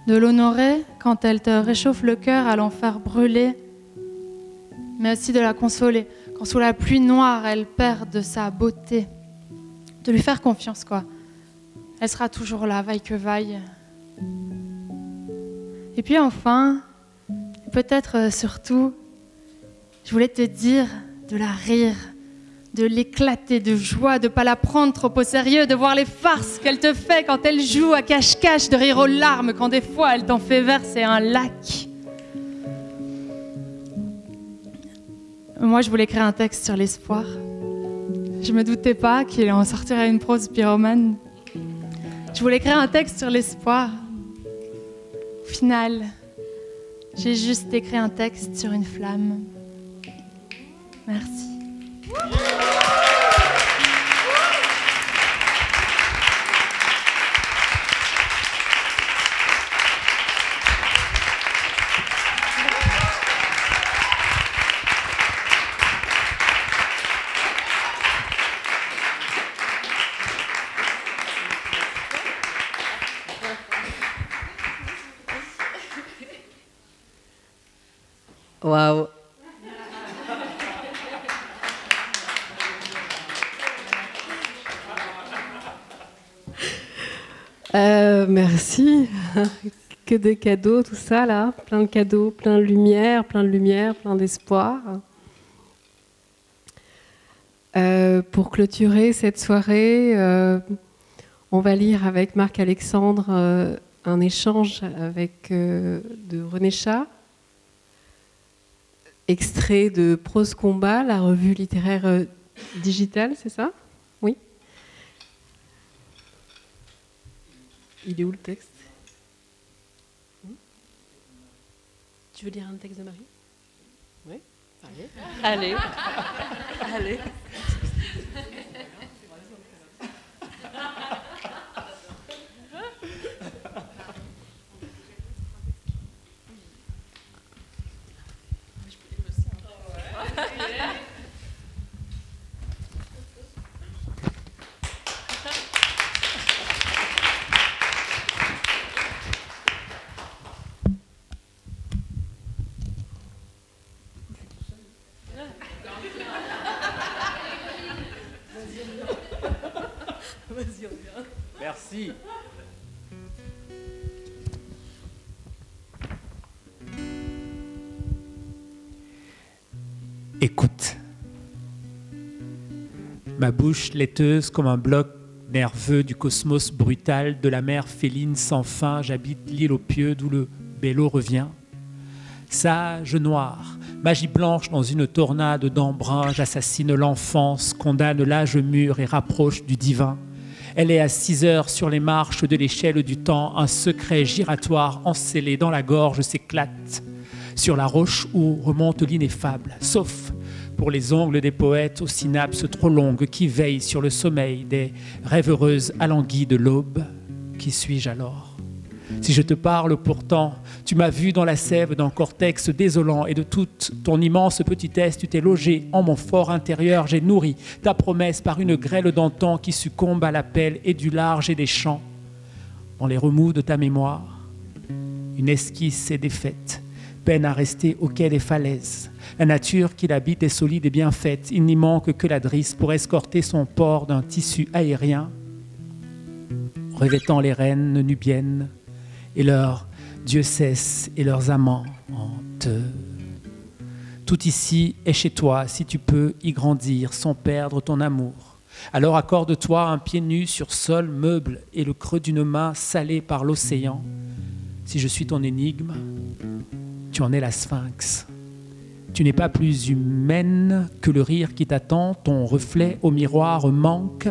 de l'honorer quand elle te réchauffe le cœur à l'en faire brûler, mais aussi de la consoler quand sous la pluie noire elle perd de sa beauté, de lui faire confiance, quoi. Elle sera toujours là, vaille que vaille. Et puis enfin, peut-être surtout, je voulais te dire de la rire, de l'éclater de joie, de ne pas la prendre trop au sérieux, de voir les farces qu'elle te fait quand elle joue à cache-cache, de rire aux larmes quand des fois elle t'en fait verser un lac. Moi, je voulais créer un texte sur l'espoir. Je me doutais pas qu'il en sortirait une prose pyromane. Je voulais créer un texte sur l'espoir. Au final, j'ai juste écrit un texte sur une flamme. Merci. Waouh. Merci. Que des cadeaux, tout ça là. Plein de cadeaux, plein de lumière, plein d'espoir. Pour clôturer cette soirée, on va lire avec Marc-Alexandre un échange de René Chat, extrait de Prose Combat, la revue littéraire digitale, c'est ça? Oui. Il est où le texte? Tu veux lire un texte de Marie? Oui. Allez. Allez. Merci. Écoute. Ma bouche laiteuse comme un bloc nerveux du cosmos brutal, de la mer féline sans fin, j'habite l'île aux pieux d'où le bélo revient. Sage noir, magie blanche dans une tornade d'embrun, j'assassine l'enfance, condamne l'âge mûr et rapproche du divin. Elle est à 6 heures sur les marches de l'échelle du temps, un secret giratoire encellé dans la gorge s'éclate sur la roche où remonte l'ineffable, sauf pour les ongles des poètes aux synapses trop longues qui veillent sur le sommeil des rêveuses alanguies de l'aube. Qui suis-je alors? Si je te parle pourtant, tu m'as vu dans la sève d'un cortex désolant et de toute ton immense petitesse, tu t'es logé en mon fort intérieur. J'ai nourri ta promesse par une grêle d'antan qui succombe à l'appel et du large et des champs. Dans les remous de ta mémoire, une esquisse est défaite, peine à rester au quai des falaises. La nature qui l'habite est solide et bien faite. Il n'y manque que la drisse pour escorter son port d'un tissu aérien, revêtant les reines nubiennes et leurs diocèses et leurs amantes. Tout ici est chez toi, si tu peux y grandir sans perdre ton amour. Alors accorde-toi un pied nu sur sol meuble et le creux d'une main salée par l'océan. Si je suis ton énigme, tu en es la sphinx. Tu n'es pas plus humaine que le rire qui t'attend, ton reflet au miroir manque.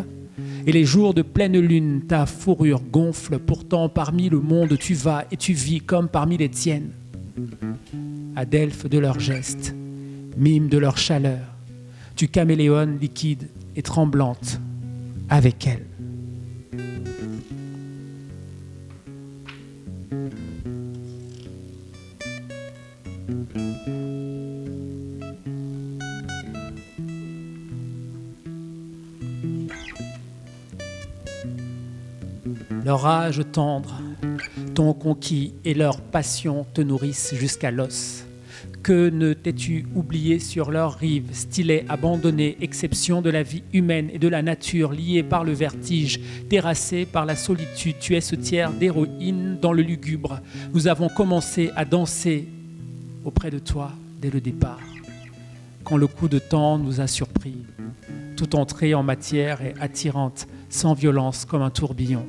Et les jours de pleine lune, ta fourrure gonfle, pourtant parmi le monde tu vas et tu vis comme parmi les tiennes. Adelphes de leurs gestes, mime de leur chaleur, tu caméléones liquide et tremblante avec elle. Leur âge tendre, ton conquis et leur passion te nourrissent jusqu'à l'os. Que ne t'es-tu oublié sur leurs rives, stylet abandonné, exception de la vie humaine et de la nature, liée par le vertige, terrassée par la solitude. Tu es ce tiers d'héroïne dans le lugubre. Nous avons commencé à danser auprès de toi dès le départ. Quand le coup de temps nous a surpris, toute entrée en matière est attirante, sans violence comme un tourbillon.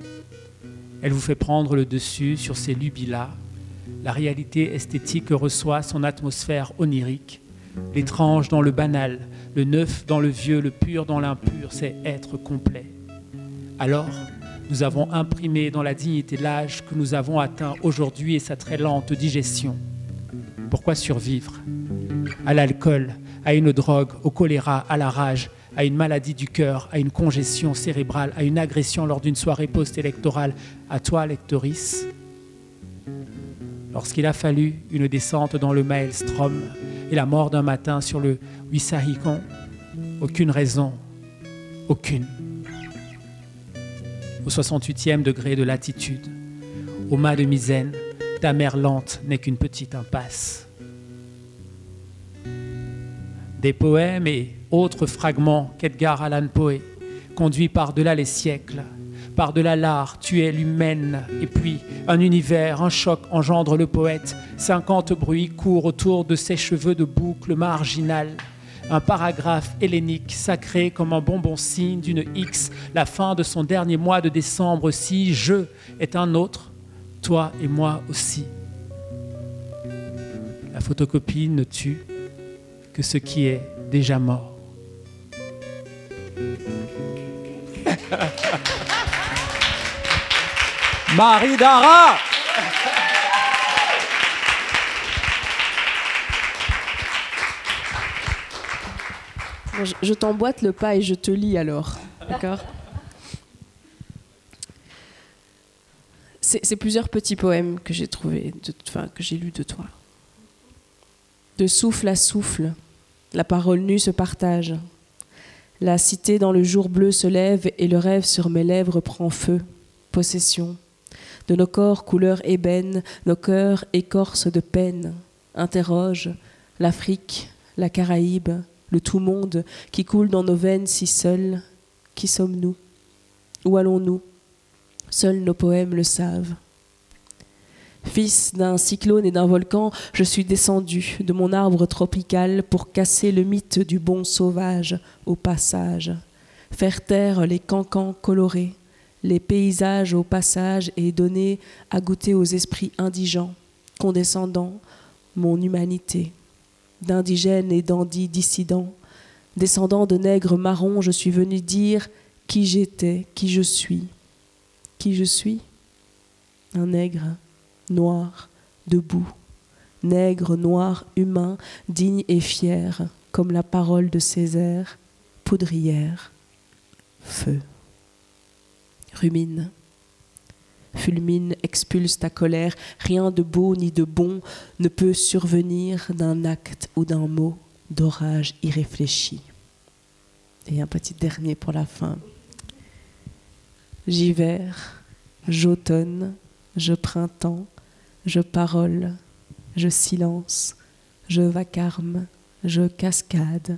Elle vous fait prendre le dessus sur ces lubies-là. La réalité esthétique reçoit son atmosphère onirique. L'étrange dans le banal, le neuf dans le vieux, le pur dans l'impur, c'est être complet. Alors, nous avons imprimé dans la dignité l'âge que nous avons atteint aujourd'hui et sa très lente digestion. Pourquoi survivre? À l'alcool, à une drogue, au choléra, à la rage, à une maladie du cœur, à une congestion cérébrale, à une agression lors d'une soirée post-électorale. À toi, lectorice, lorsqu'il a fallu une descente dans le maelstrom et la mort d'un matin sur le Wissahickon, aucune raison, aucune. Au 68e degré de latitude, au mât de Misaine, ta mer lente n'est qu'une petite impasse. Des poèmes et autres fragments qu'Edgar Allan Poe conduit par-delà les siècles, par-delà l'art, tu es l'humaine, et puis un univers, un choc engendre le poète. 50 bruits courent autour de ses cheveux de boucle marginale. Un paragraphe hellénique sacré comme un bonbon signe d'une X, la fin de son dernier mois de décembre. Si je est un autre, toi et moi aussi. La photocopie ne tue que ce qui est déjà mort. Marie Dara. Je t'emboîte le pas et je te lis alors. D'accord. C'est plusieurs petits poèmes que j'ai trouvés, que j'ai lus de toi. De souffle à souffle, la parole nue se partage. La cité dans le jour bleu se lève et le rêve sur mes lèvres prend feu. Possession de nos corps couleur ébène, nos cœurs écorces de peine. Interroge l'Afrique, la Caraïbe, le tout-monde qui coule dans nos veines si seuls. Qui sommes-nous? Où allons-nous? Seuls nos poèmes le savent. Fils d'un cyclone et d'un volcan, je suis descendu de mon arbre tropical pour casser le mythe du bon sauvage au passage, faire taire les cancans colorés, les paysages au passage et donner à goûter aux esprits indigents, condescendants, mon humanité. D'indigènes et d'andis dissidents, descendant de nègres marrons, je suis venu dire qui j'étais, qui je suis. Qui je suis? Un nègre noir, debout, nègre, noir, humain, digne et fier, comme la parole de Césaire, poudrière, feu. Rumine. fulmine, expulse ta colère. Rien de beau ni de bon ne peut survenir d'un acte ou d'un mot d'orage irréfléchi. Et un petit dernier pour la fin. J'hiver, j'automne, je printemps, je parole, je silence, je vacarme, je cascade,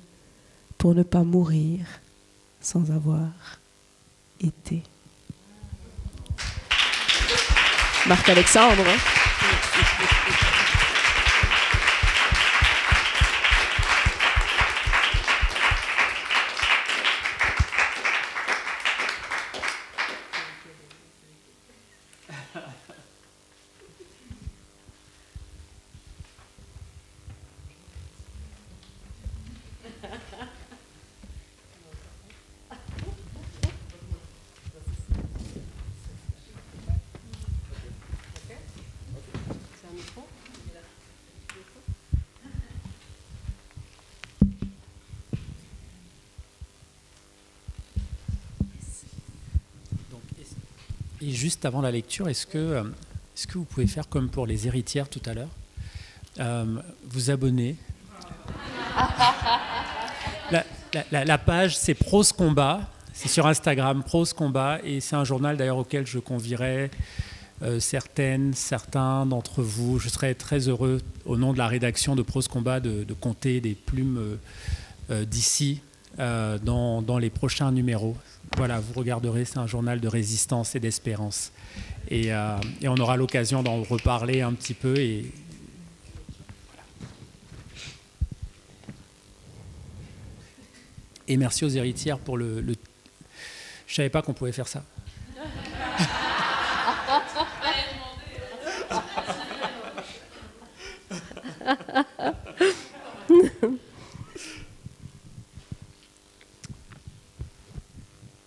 pour ne pas mourir sans avoir été. Marc-Alexandre. Et juste avant la lecture, est-ce que vous pouvez faire comme pour les héritières tout à l'heure, vous abonner. La page, c'est Prose Combat, c'est sur Instagram, Prose Combat, et c'est un journal d'ailleurs auquel je convierai certains d'entre vous. Je serais très heureux, au nom de la rédaction de Prose Combat, de compter des plumes d'ici dans les prochains numéros. Voilà, vous regarderez, c'est un journal de résistance et d'espérance. Et on aura l'occasion d'en reparler un petit peu. Et voilà. Et merci aux héritières pour le... Je ne savais pas qu'on pouvait faire ça.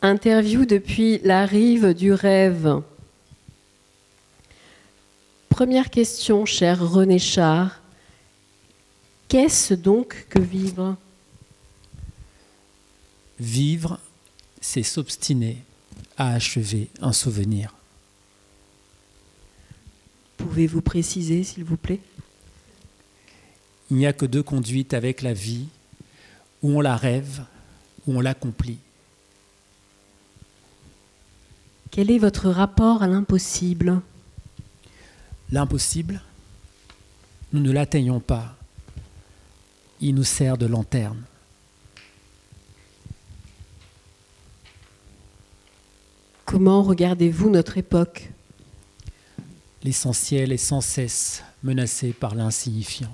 Interview depuis la rive du rêve. Première question, cher René Char. Qu'est-ce donc que vivre ? Vivre, c'est s'obstiner à achever un souvenir. Pouvez-vous préciser, s'il vous plaît ? Il n'y a que deux conduites avec la vie, où on la rêve, où on l'accomplit. Quel est votre rapport à l'impossible ? L'impossible, nous ne l'atteignons pas. Il nous sert de lanterne. Comment regardez-vous notre époque ? L'essentiel est sans cesse menacé par l'insignifiant.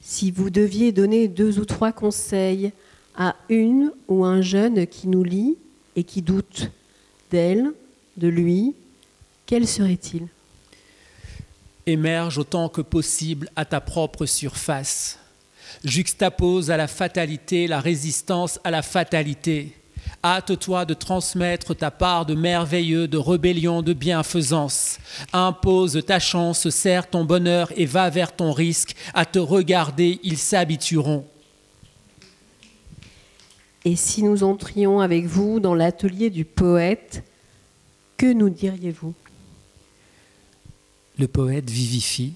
Si vous deviez donner 2 ou 3 conseils à une ou un jeune qui nous lit et qui doute d'elle, de lui, quel serait-il ? Émerge autant que possible à ta propre surface. Juxtapose à la fatalité la résistance à la fatalité. Hâte-toi de transmettre ta part de merveilleux, de rébellion, de bienfaisance. Impose ta chance, serre ton bonheur et va vers ton risque. À te regarder, ils s'habitueront. Et si nous entrions avec vous dans l'atelier du poète, que nous diriez-vous ? Le poète vivifie,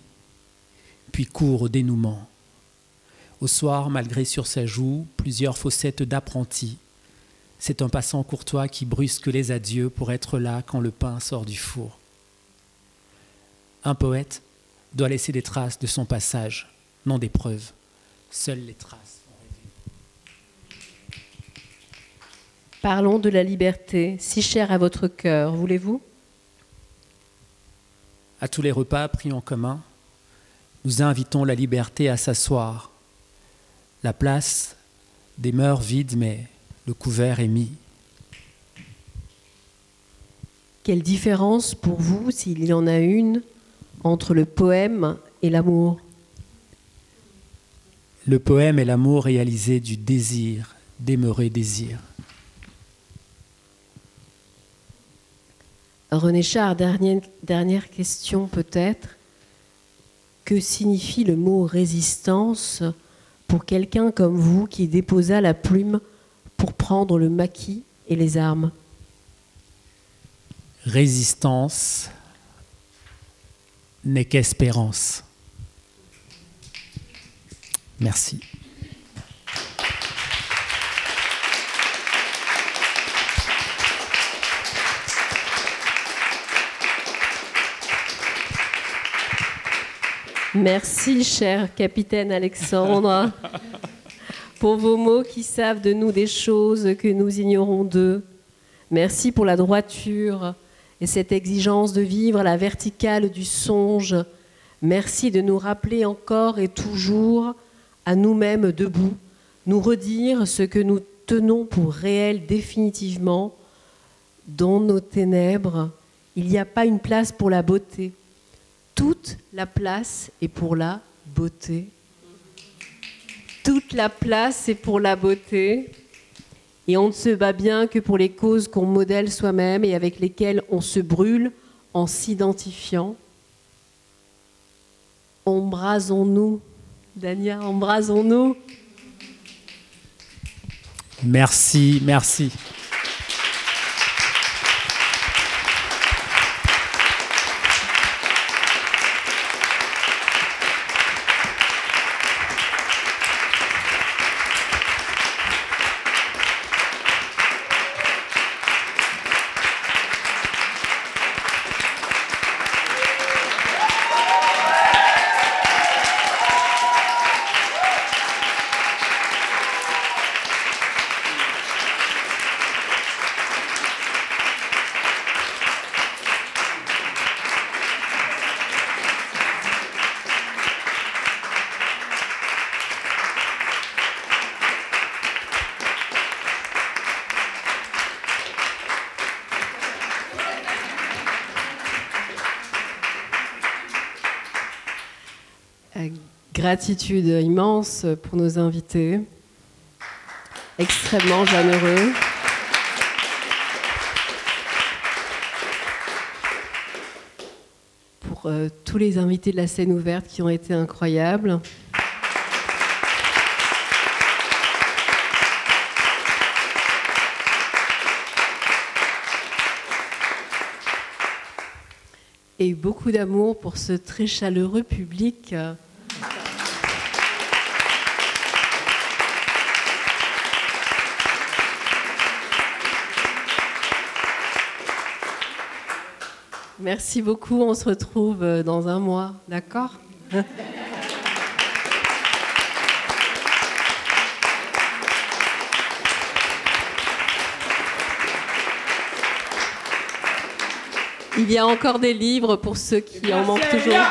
puis court au dénouement. Au soir, malgré sur sa joue plusieurs fossettes d'apprentis, c'est un passant courtois qui brusque les adieux pour être là quand le pain sort du four. Un poète doit laisser des traces de son passage, non des preuves. Seules les traces sont rêvées. Parlons de la liberté, si chère à votre cœur, voulez-vous ? À tous les repas pris en commun, nous invitons la liberté à s'asseoir. La place demeure vide, mais le couvert est mis. Quelle différence pour vous, s'il y en a une, entre le poème et l'amour ? Le poème est l'amour réalisé du désir, demeuré désir. René Char, dernière question peut-être. Que signifie le mot résistance pour quelqu'un comme vous qui déposa la plume pour prendre le maquis et les armes ? résistance n'est qu'espérance. Merci. Merci, cher capitaine Alexandre, pour vos mots qui savent de nous des choses que nous ignorons d'eux. Merci pour la droiture et cette exigence de vivre à la verticale du songe. Merci de nous rappeler encore et toujours à nous-mêmes debout, nous redire ce que nous tenons pour réel définitivement. Dans nos ténèbres, il n'y a pas une place pour la beauté. Toute la place est pour la beauté. Toute la place est pour la beauté. Et on ne se bat bien que pour les causes qu'on modèle soi-même et avec lesquelles on se brûle en s'identifiant. Embrasons-nous. Dania, embrasons-nous. Merci, merci. Gratitude immense pour nos invités, extrêmement généreux. Pour tous les invités de la scène ouverte qui ont été incroyables. Et beaucoup d'amour pour ce très chaleureux public. Merci beaucoup, on se retrouve dans un mois, d'accord ? Il y a encore des livres pour ceux qui en manquent toujours.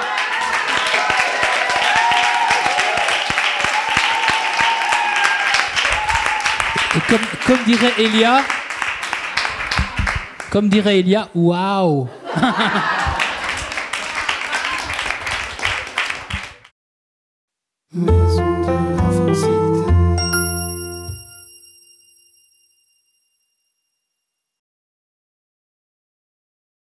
Et comme dirait Elia, waouh. Maison.